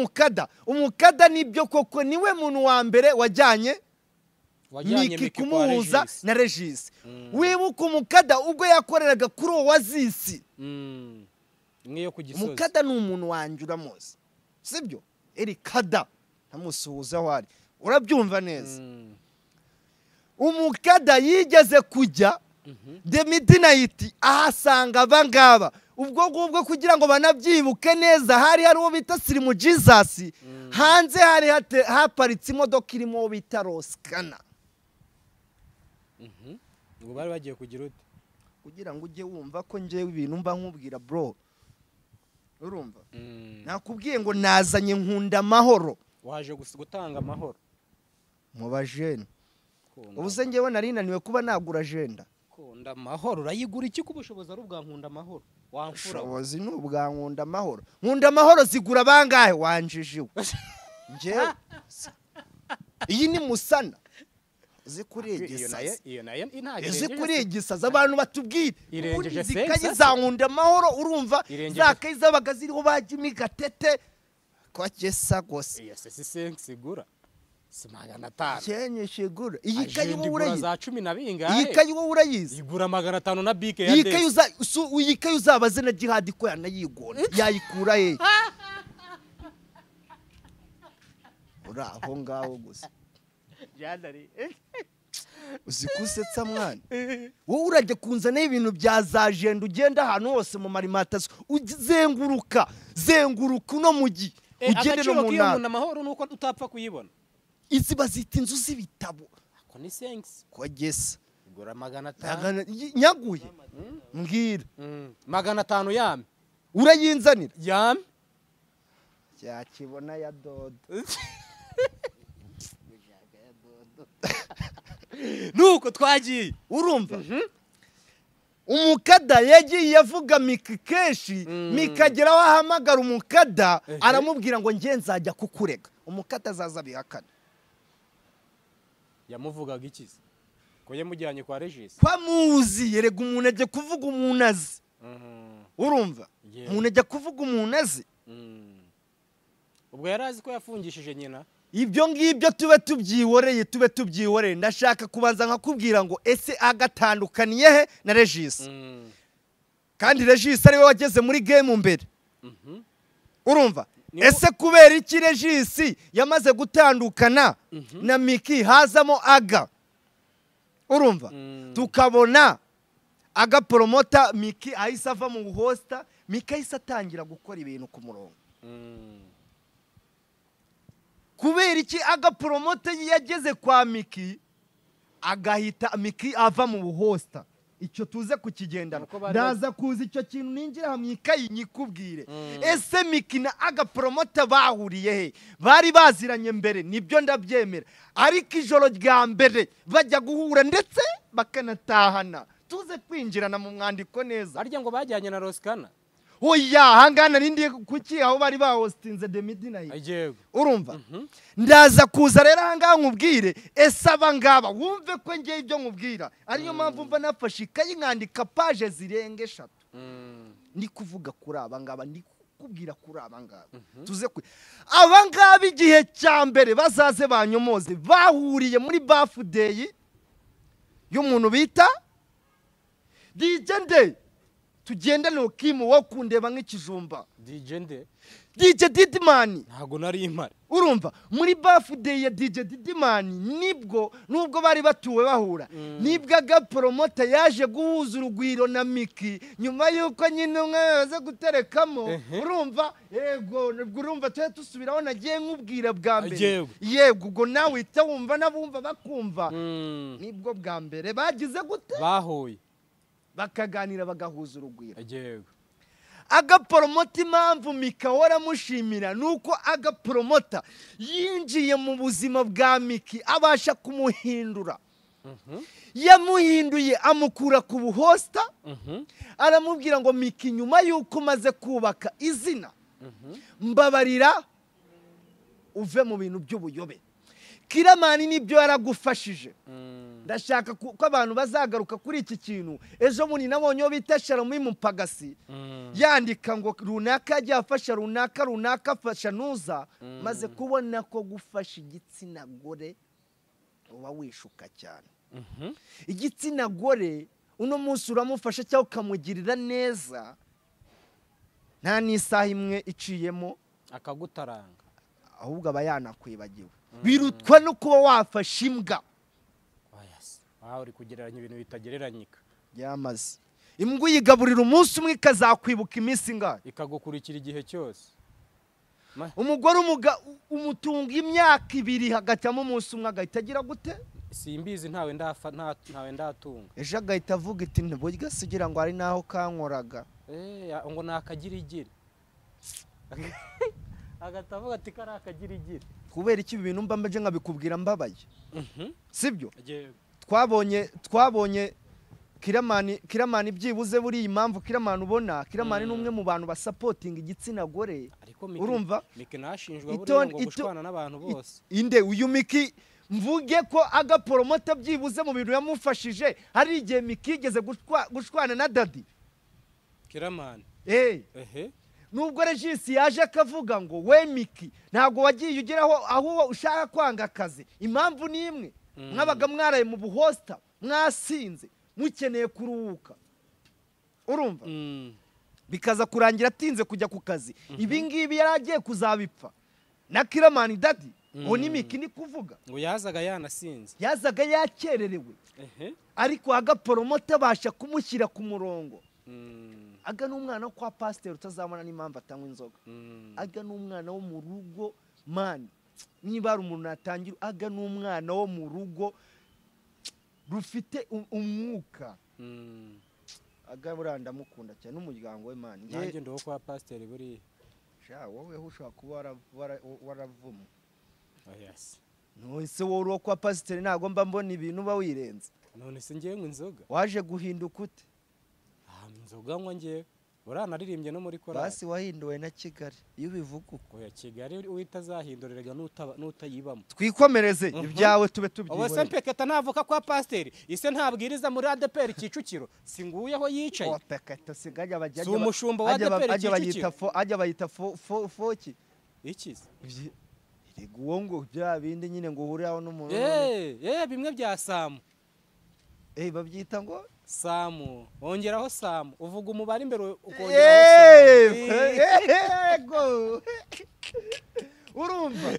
umukada nibyo koko niwe muntu wa mbere wajyanye Miki kumuhuza na Regis wibuka umukada ubwo yakoreraga kuri uwo wazisi ngiyo ku Gisozi umukada ni umuntu wanjye uramuzi sibyo Erikada ntamusuhuza aho ari urabyumva neza umukada yigeze kujya The Midnight ahasanga abangaba ubwo ngubwo kugira ngo banabyibuke neza hari uwo bita Slim Jesus hanze hari haparitse imodoka irimo uwo bita Roskana ngo bari bagiye kugira ute kugira ngo ujye wumva ko ngewe ibintu mba nkubwira bro urumva nakubwiye ngo nazanye nkunda amahoro waje gutanga amahoro mu bajene ubuze ngewe narinaniwe kuba nagura agenda kunda amahoro urayigura iki ku bushobozi ari ubwa nkunda amahoro wamfura ubushobozi ni ubwa nkunda amahoro zigura bangahe wanjijiwe ngewe iyi ni musana zikurigisaza abantu batubwire zikayi za nkunda amahoro urumva zakayi zabaga ziriho bajimi gatete kwa kesa gose iyo se sigura simagana 5 cyenye shigura iyi kayi wowe urayizi za 10 na bingahe iyi kayi wowe urayizi igura 500 na bike ya des iyi kayi uzabaze na jihad ko yanayigona yayikura he uraho ngaho gusa jandari uzikusetsa mwana wowe urajye kunzana ibintu bya za jenda ugenda ahantu hose mu marimatazo uzenguruka no mugi ugende no mu ntara amahoro nuko utapfa kuyibona izi bazita inzu z'ibitabo ako ni sense ko gesa igura 500 nyaguye mbwira 500 yame urayinzanira yame cyakibona ya dodo nuko twagiye urumva umukada yagiye avuga Miki keshi mikageraho ahamagara umukada aramubwira ngo nge nzajya kukurega umukada azaza bihakana yamuvugaga ikizi ko yamujyanye kwa Regis kwamuzi yerega umuntu ajye kuvuga umuntu azi urumva umuntu ajye kuvuga umuntu azi ubwo yarazi ko yafungishije nyina ibyo ngibyo tube tubyiworeye ndashaka kubanza nkakubwira ngo ese agatandukaniye he na Regis kandi Regis ariwe wageze muri game mbere urumva ese kubera iki Regis yamaze gutandukana na Miki hazamo aga urumva tukabona aga promota Miki ahise ava mu buhosta Miki ahise atangira gukora ibintu ku murongo kubera iki aga promote yageze kwa Miki agahita Miki ava mu buhosta icyo tuze kukigendana ndaza kuza icyo kintu ninjira hamwe ikayi nyikubwire ese Miki na aga promote bahuriye he bari baziranye mbere nibyo ndabyemera ariko ijoro rya mbere bajya guhura ndetse bakanatahana tuze kwinjirana mu mwandiko neza arya ngo bajyanye na Roskana oya hangana nindi kuki aho bari bahostinze The Midnight ajego urumva ndaza kuza rero hanga nkubwire ese abangaba wumve ko ngiye ibyo nkubwira ariyo mpamvu mva nafashe ikayi nkandika page zirenge 3 ndi kuvuga kuri abangaba ndi kubwira kuri abangaba tuze abangaba igihe cya mbere bazaze banyomoze bahuriye muri birthday y'umuntu bita DJ Ndeye tugendane Kim wo kundeba nk'ikijumba DJ nde DJ Didimani ntago nari impari urumva muri birthday ya DJ Didimani nubwo bari batuwe bahura nibwo agapromota yaje guhuza urugwiro na Miki nyuma yuko nyine umwe yaze guterekamo urumva yego urumva twe tusubiraho nagiye nkubwira bwa mbere yego ubwo nawe ita wumva nabumva bakumva nibwo bwa mbere bagize gute bahoye bakaganira bagahuza urugwiro yego agapromota impamvu Miki waramushimira nuko agapromota yinjiye mu buzima bwa Miki abasha kumuhindura yamuhinduye amukura ku buhosta aramubwira ngo Miki nyuma yuko maze kubaka izina mbabarira uve mu bintu by'ubuyobe Kiramani nibyo yaragufashije ndashaka ko abantu bazagaruka kuri iki kintu ejo muri nabonye bita Shalom Mupagasi yandika ngo runaka yafasha runaka afasha nuza maze kubona ko gufasha igitsina gore uba wishuka cyane igitsina gore uno munsi uramufasha cyangwa ukamugirira neza nta n'isaha imwe iciyemo akagutaranga ahubwo aba yanakwibagiwe birutwa no kuba wafasha imbwa uri kugereranya ibintu bitagereranyika yamaze imbwa yigaburira umunsi umwe ikazakwibuka iminsi ingahe ikagukurikira igihe cyose umugore umutunga imyaka 2 hagati mu munsi umwe agahita agira gute simbizi ntawe ndatunga ejo agahita avuga iti ntiburya sigira ngo ari naho kankoraga ngo nakagirigire agatavuga ati kari akagirigire kubera iki ibintu mba mbaje nkabikubwira mbabaye sibyo twabonye Kiramani byibuze buri impamvu Kiramani ubona Kiramani numwe mu bantu basupporting igitsina gore urumva Miki nashinjwa buri ngo gushwana n'abantu bose inde uyu Miki mvuge ko agapromota byibuze mu bintu yamufashije hari igihe Miki igeze gushwana na Daddy Kiramani nubwo Regis yaje akavuga ngo we Miki ntago wagiye ugeraho aho ushaka kwanga akazi impamvu ni imwe mwabaga mwaraye mu buhosta mwasinze mukeneye kuruhuka urumva bikaza kurangira atinze kujya ku kazi ibi ngibi yaragiye kuzabipfa na Kiramani Daddy ngo ni Miki ni kuvuga ngo yazaga yanasinze yazaga yakererewe ariko agapromota basha kumushyira ku murongo aga n'umwana kwa pasteur utazabona n'impamvu atanywa inzoga aga n'umwana wo mu rugo man niba ari umuntu natangira aga n'umwana wo mu rugo rufite umwuka aga buranda mukunda cyane n'umuryango we man nanjye ndo kwa pasteur buri sha wowe ushaka kuba waravumu yes no se wowe kwa pasteur ntago mba mbona ibintu ba wirenze none se ngiye ngo inzoga waje guhinduka ute inzoga ngo ngiye uranaririmbye no muri korali basi wahinduwe na Kigali iyo bivuga uko ya Kigali uitazahinduriraga nutayibamo twikomereze ibyawe tube tubyibone owe Peketa navuka kwa pasteur ise ntabwiriza muri ADPR Kicukiro singuyeho yicaye Peketa sigaje abajya umushumba wa ADPR Kicukiro ajya bayita foki ikize iriguwo ngo bya bindi nyine ngo uhuriraho n'umuntu bimwe bya Samu babyita ngo Samu ongeraho Samu uvuga umubare imbere ukongeraho Samu urumva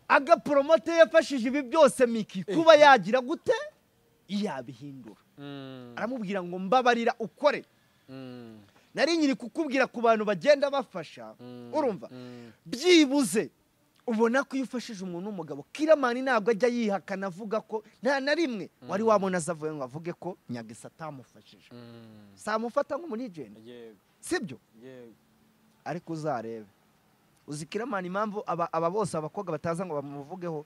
agapromote yafashije ibi byose Miki kuba yagira gute yabihindura aramubwira ngo mbabarira ukore nari nyiri kukubwira ku bantu bagenda bafasha urumva byibuze ubona ko yufashije umuntu umugabo Kiramani ntabwo ajya yihakana avuga ko nta na rimwe wari wabona azavuye ngo avuge ko Nyagisa atamufashije samufata nk'umunigenda sibyo ariko uzarebe uzi Kiramani impamvu aba bose abakobwa bataza ngo bamuvugeho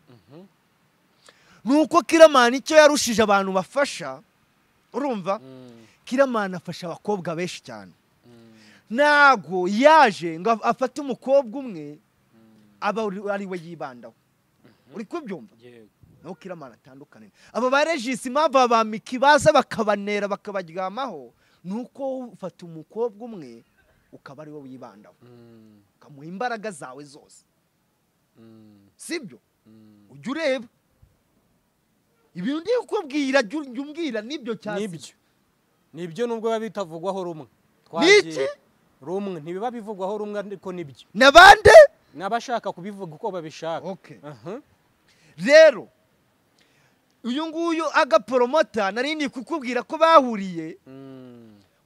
nuko Kiramani icyo yarushije abantu bafasha urumva Kiramani afasha abakobwa benshi cyane ntago yaje ngo afate umukobwa umwe aba ari we yibandaho uri kubyumva no Kiramani atandukane aba ba Regis impamvu aba Miki baza bakabanera bakabaryamaho nuko ufata umukobwa umwe ukaba ari we wibandaho kamuha imbaraga zawe zose sibyo ujya ureba ibintu ndi kukubwira umbwira nibyo cyane nibyo nibyo nubwo biba bitavugwaho rumwe Niki? rumwe ntibiba bivugwaho rumwe ariko nibyo nabande n'abashaka kubivuga uko babishaka. okay rero uyu nguyu agaporomota narindi kukubwira ko bahuriye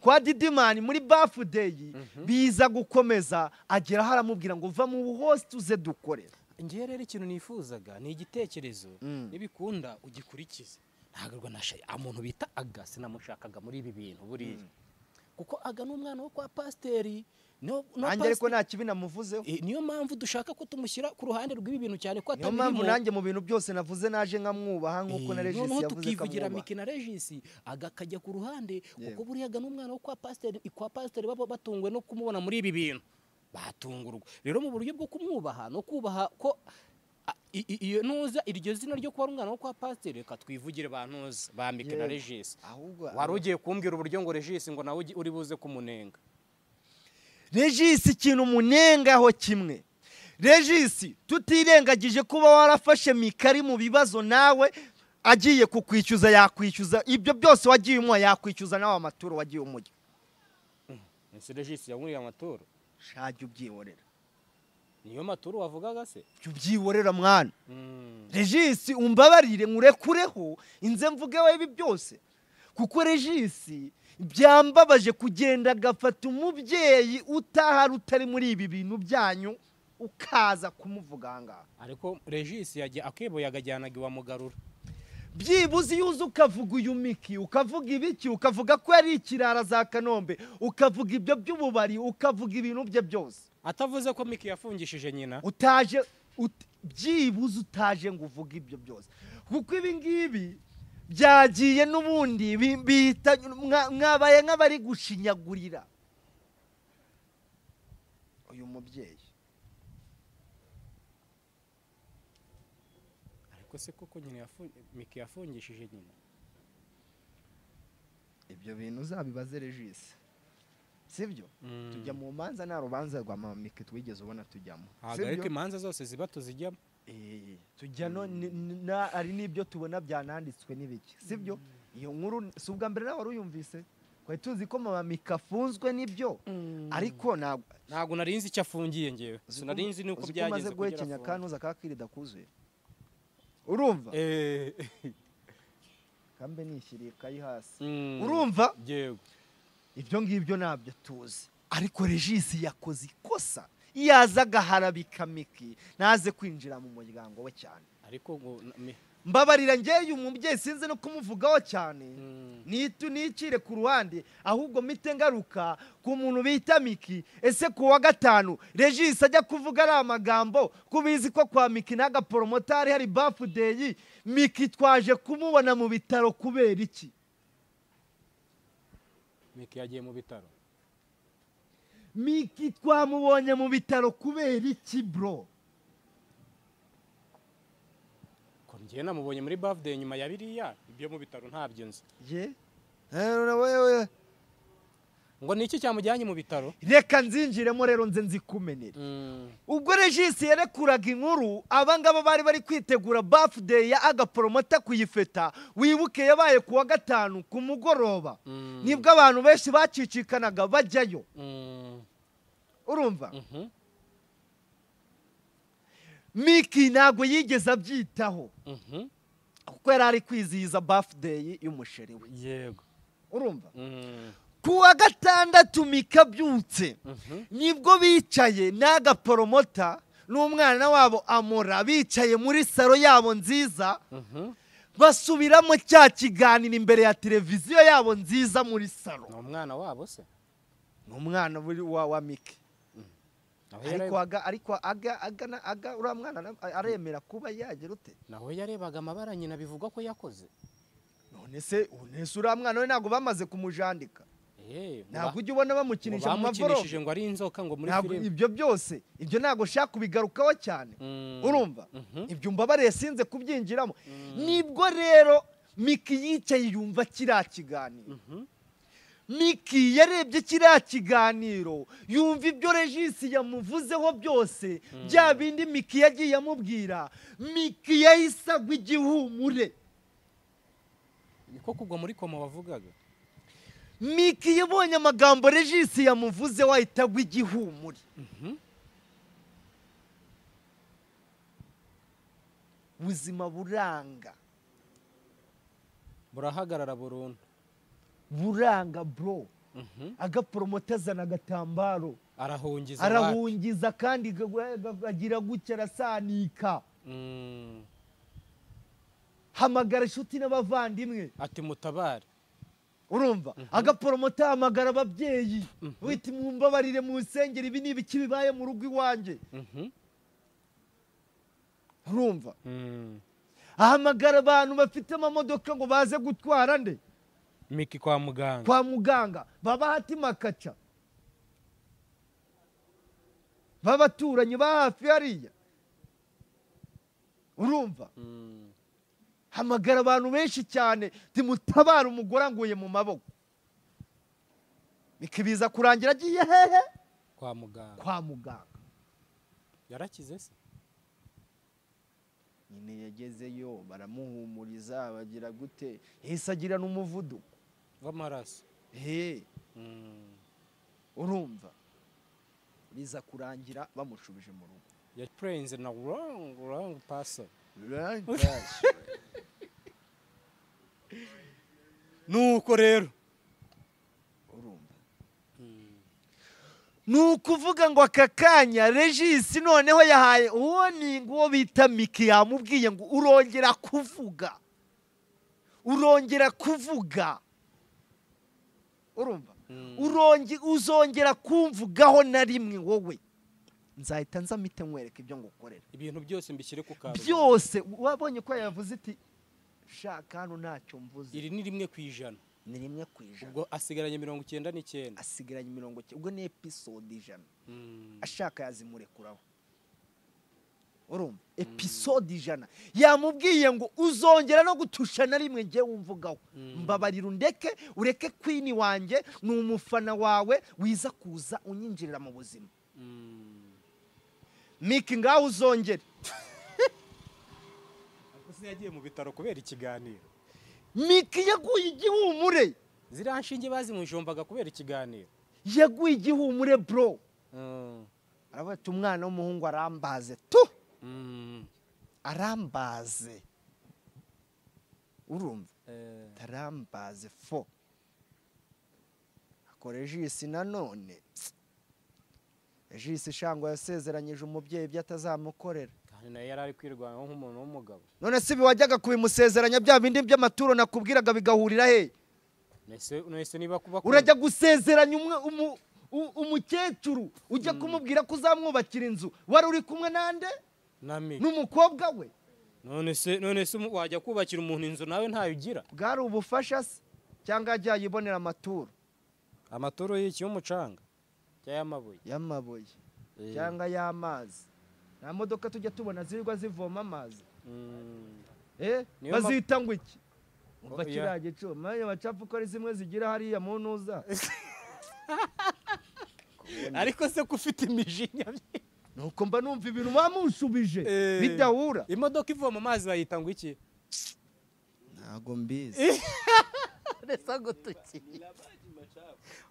kwa Didimani muri birthday biza gukomeza agera haramubwira ngo va mu host uze dukorera. Ngiye rero ikintu nifuzaga ni igitekerezo nibikunda ugikurikize. Ntagarwa nashaye umuntu bita Aga sinamushakaga muri ibi bintu buri kuko Aga n'umwana wo kwa pasteri no nanjye ariko nta kibi namuvuzeho. Niyo mpamvu dushaka ko tumushyira ku ruhande rw'ibi bintu cyane ko atabirimo. Niyo mpamvu nanjye mu bintu byose navuze naje nkamwubaha nkuko na Regis yavuze ko tukivugira Miki na Regis Aga kajya ku ruhande kuko buriya Aga n'umwana wo kwa pasteri baba batungwe no kumubona muri ibi bintu batungurwa. Rero mu buryo bwo kumwubaha no kubaha ko iyo nuza iryo zina ryo kuba umwana wo kwa pasteri reka twivugire bantuza ba Miki na Regis. Wari ugiye kumbwira uburyo ngo Regis ngo nawe uri buze kumunenga. Regis ikintu munengaho kimwe. Regis tutirengagije kuba warafashe Mikari mu bibazo nawe agiye kukwicyuza yakwicyuza ibyo byose wagiye umwa yakwicyuza nawe amaturo wagiye umujya. Ese Regis yanguriye amaturo shaje ubyiborera. Niyo maturo wavugaga se ubyiborera mwana. Regis umbabarire nkurekureho inze mvuge we ibi byose kuko Regis byambabaje kugenda agafata umubyeyi utahari utari muri ibi bintu byanyu ukaza kumuvuga ngaha. Ariko Regis yagiye akeboye agajyanaga iwamugarura byibuze yuze ukavuga uyu Miki ukavuga ibiki ukavuga ko ari ikirara za Kanombe ukavuga ibyo by'ububari ukavuga ibintu bye byose atavuze ko Miki yafungishije nyina utaje byibuze utaje ngo uvuge ibyo byose kuko ibi ngibi byagiye n'ubundi bita mwabaye nk'abari gushinyagurira uyu mubyeyi. ariko se koko nyina Miki yafungishije nyina ibyo bintu uzabibaze Regis sibyo tujya mu manza nta rubanza rwa mama Miki twigeze ubona tujyamo ariko imanza zose ziba tuzijyamo tujya ari n'ibyo tubona byananditswe n'ibiki sibyo. Iyo nkuru si ubwa mbere nawe waruyumvise twari tuzi ko mama Miki afunzwe n'ibyo ariko ntabwo narinzi icyo afungiye ngewe sinarinzi nuko byagenze kugira guhekenya kanuza kakirida kuzuye urumva kambe nishyiriye kayi hasi urumva yego ibyo ngibyo nabyo tuzi ariko Regis yakoze ikosa yazaga harabika Miki naze kwinjira mu muryango we cyane. Ariko mbabarira ngeye umubyeyi sinze no kumuvugaho cyane nicire ku ruhande ahubwo mite ngaruka ku muntu bita Miki. Ese ku wa gatanu Regis ajya kuvuga ari amagambo kubizi ko kwa Miki n'agaporomotari hari birthday Miki twaje kumubona mu bitaro kubera iki? Miki yagiye mu bitaro. Miki twamubonye mu bitaro kubera iki bro? Ko ngiye namubonye muri birthday nyuma ya biriya ibyo mu bitaro ntabyo nzi. Wewe ngo niki cyamujyanye mu bitaro? Reka nzinjiremo rero nze nzikumenera. Ubwo Regis yerekuraga inkuru abangaba bari kwitegura birthday ya agaporomota kuyifeta wibuke yabaye ku wa gatanu ku mugoroba nibwo abantu benshi bacicikanaga bajyayo urumva. Miki ntago yigeze abyitaho kuko yari ari kwizihiza birthday y'umusheri we yego urumva. Ku wa gatandatu Miki abyutse nibwo bicaye n'agaporomota n'umwana wabo Amora bicaye muri salo yabo nziza basubiramo cya kiganiro imbere ya televiziyo yabo nziza muri salo. Umwana wabo se n'umwana wa Miki ariko aga uriya mwana aremera kuba yagira ute nawe yarebaga amabara nyina bivugwa ko yakoze. none se uriya mwana we ntabwo bamaze kumujandika ntabwo ujya ubona bamukinisha mu mavoromo ngo ari inzoka ngo muri filime. Ibyo byose ibyo ntabwo ushaka kubigarukaho cyane urumva. Ibyo mbabariye sinze kubyinjiramo. Nibwo rero Miki yicaye yumva kiriya kiganiro. Miki yarebye kiriya kiganiro yumva ibyo Regis yamuvuzeho byose bya bindi Miki yagiye amubwira. Miki yahise agwa igihumure. Niko kugwa muri koma wavugaga. Miki yabonye amagambo Regis yamuvuze wahita gw'igihumure. Buzima buranga. Burahagarara burundu. Buranga bro. Agapromota azana agatambaro. Arahungiza kandi agira gutya arasanika. Hamagara inshuti n'abavandimwe. Ati mutabare. Urumva? Agapromota hamagara ababyeyi. Witi mumbabarire mu nsengero ibi n'ibiki bibaye mu rugo iwanje. Urumva? Ahamagara abantu bafite amamodoka ngo baze gutwara nde? Miki kwa muganga. Kwa muganga. Baba hati makaca. Babaturanye ba hafi hariya. Urumva? Hamagara abantu benshi cyane timutabara umugore anguye mu maboko. Mikibiza kurangira agiye hehe? Kwa muganga. Kwa muganga. Yarakize se? Nyine yagezeyo baramuhumuriza bagira gute? Hese agira n'umuvuduko w'amaraso. Urumva? Biza kurangira bamushubije mu rugo. Ya praise na wrong person. Nuko rero urumva nukuvuga ngo akakanya Regis noneho yahaye uwo ni ngo bita Miki yamubwiye ngo urongera kuvuga urumva uzongera kumvugaho na rimwe wowe nzahita nzamite nkwereka ibyo ngukorera ibintu byose mbishyire ku karo byose wabonye ko yavuze iti shaka hano ntacyo mvuze iri ni 1%. Ni 1%. Ubwo asigaranye 99. Asigaranye 90. Ubwo ni episode 100. Ashaka yazimurekuraho. Urumva? Episode 100. Yamubwiye ngo uzongera no gutusha na rimwe nge wumvugaho. Mbabarira undeke ureke Queen wanjye ni umufana wawe wiza kuza unyinjirira mu buzima. Miki ngaho uzongera. Yagiye mu bitaro kubera ikiganiro. Miki yaguye igihumure. Ziranshinge bazimujombaga kubera ikiganiro. Yaguye igihumure bro. Arabata umwana w'umuhungu arambaze tu. Arambaze. Urumva? Tarambaze fo. Regis nanone. Regis shango yasezeranyije umubyeyi byatazamukorera. Naye yarari kwirwanya nk'umuntu w'umugabo. None sibi wajyaga kubimusezeranya bya bindi by'amaturo nakubwiraga bigahurira he? Nese niba kuba urajya gusezeranya umukecuru ujya kumubwira ko uzamwubakira inzu wari uri kumwe nande? N'umukobwa we. None se wajya kubakira umuntu inzu nawe ntayo ugira? Bwari ubufasha se cyangwa ajya yibonera amaturo? Amaturo y'iki y'umucanga cy'amabuye? Y'amabuye. Cyangwa y'amazi. Na modoka tujya tubona zirirwa zivoma amazi. Bazita ngo iki? Umva kiraje cyo maye bacapfu ko ari zimwe zigira hariya mu ntuza. Ariko se kufite imijinya. Nuko mba numva ibintu bamushubije bidahura. Imodoka ivoma amazi bayita ngo iki? Ntago mbizi. Resa gutuki.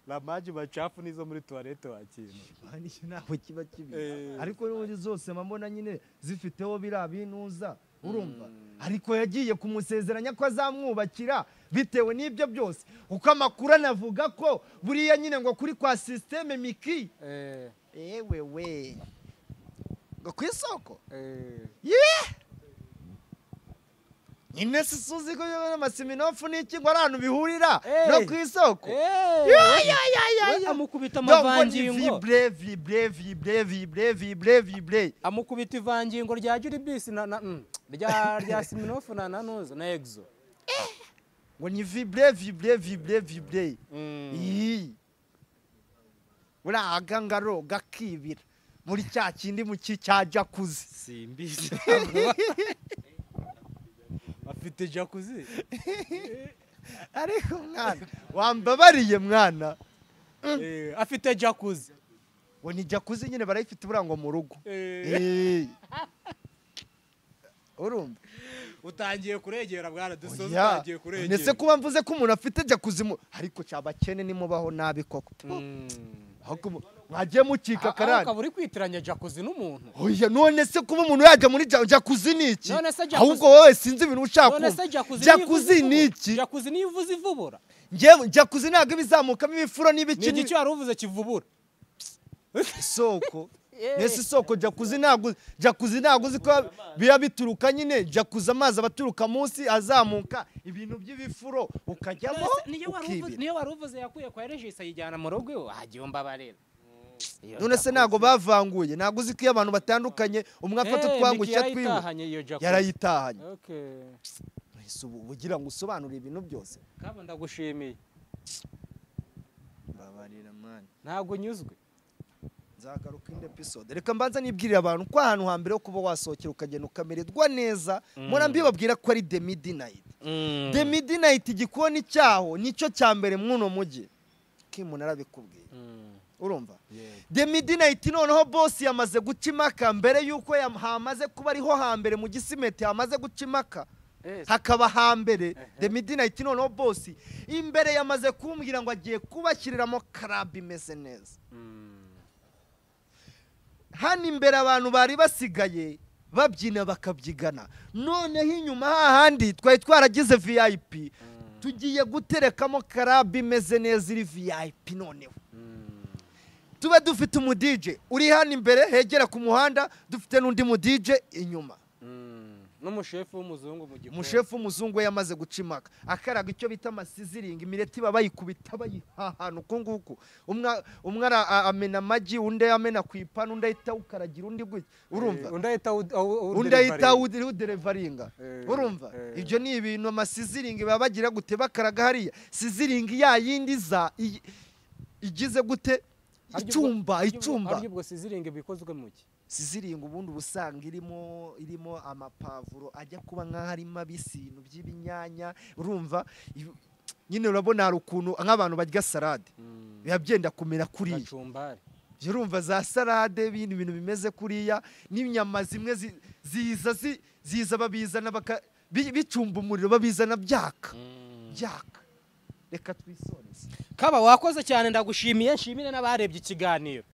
La maji machafu nizo muri toilette wakina. Bani naho kiba kibi. Ariko n'ubundi zose mbona nyine zifiteho birabinuza. Urumva? Ariko yagiye kumusezeranya ko azamwubakira bitewe n'ibyo byose. Uko amakuru anavuga ko buriya nyine ngo kuri kwa systeme Miki. Ewe we. Ngo kwisoko? Nyine sisuzi ko y'amasiminofu n'iki ngo arantu bihurira no kwisoko. Amukubita amavangingo. Vibre. Amukubita ivangingo rya Juribis rya Siminofu na Nanuza na Exo. Ngo ni vibre. Uraga ngaro gakibira muri cya kindi mu cya jacuzzi. Simbizi. Afite jacuzzi. Ariko mwana wambabariye mwana. Afite jacuzzi. Ngo ni jacuzzi nyine barayifite burango mu rugo. Urumva? utangiye kuregera bwana dusoza Oya, utangiye kuregera ndetse kuba mvuze ko umuntu afite jacuzzi ariko cyabakene nimubaho nabi koko mwagiye mucika karani ukaba uri kwitiranya jacuzzi n'umuntu oya none se kuba umuntu yajya muri jacuzzi ni iki None se jacuzzi- ahubwo wowe sinzi ibintu ushaka none se kumva. jacuzzi jacuzzi ni iki jacuzzi niyo uvuze ivubura njyewe jacuzzi ntabwo ibizamukamo ibifuro ni n'ibiki igiki wari uvuze kivubura isoko nese isoko jacuzzi ntabwo uzi ko biba bituruka nyine jacuzzi amazi abaturuka munsi azamuka ibintu by'ibifuro ukajyamo ukibira niyo wari uvuze yakuye kwa Regis ayijyana mu rugo iwe hagiye umbabarira none se ntabwo bavanguye ntabwo uzi ko iyo abantu batandukanye umwe afata utwangushya twiwe yarayitahanye ugira ngo usobanure ibintu byose kaba ndagushimiye babarira mwana ntabwo nyuzwe nzagaruka indi episode reka mbanza nibwirira abantu ko ahantu hambere ho kuba wasohokera ukagenda ukamererwa neza mpora mbibabwira ko ari the midnight the midnight igikoni cyaho nicyo cya mbere mw'uno mujyi kimuntu arabikubwiye urumva the midnight noneho boss yamaze guca impaka mbere yuko hamaze kuba ariho hambere mu gisimeti hamaze guca impaka hakaba hambere the midnight noneho boss imbere yamaze kumbwira ngo agiye kubashyiriramo club imeze neza hano imbere abantu bari basigaye babyina bakabyigana noneho inyuma hahandi twari twaragize VIP tugiye guterekamo club imeze neza iri VIP noneho tube dufite umu DJ uri hano imbere hegera ku muhanda dufite n'undi mu DJ inyuma n'umushefu w'umuzungu mu gikoni umushefu w'umuzungu we yamaze guca impaka akaraga icyo bita amasiziringi imireti baba bayikubita bayihahana uko nguko umwe amena amagi undi amena ku ipanu undi ahita ukaragira undi gutya urumva undi ahita uderevaringa urumva ibyo ni ibintu amasiziringi baba bagira gute bakaraga hariya siziringi ya yindi igize gute icumba ubwo siziringi bikozwe mu ki siziringa ubundi ubusanga irimo amapavuro ajya kuba nk'aho ari mabisi ibintu by'ibinyanya urumva nyine urabona hari ukuntu nk'abantu barya salade biba byenda kumera kuriya urumva za salade ibindi bintu bimeze kuriya n'inyama zimwe ziza babizana bicumba umuriro babizana byaka reka twisoneze kaba wakoze cyane ndagushimiye nshimire n'abarebye ikiganiro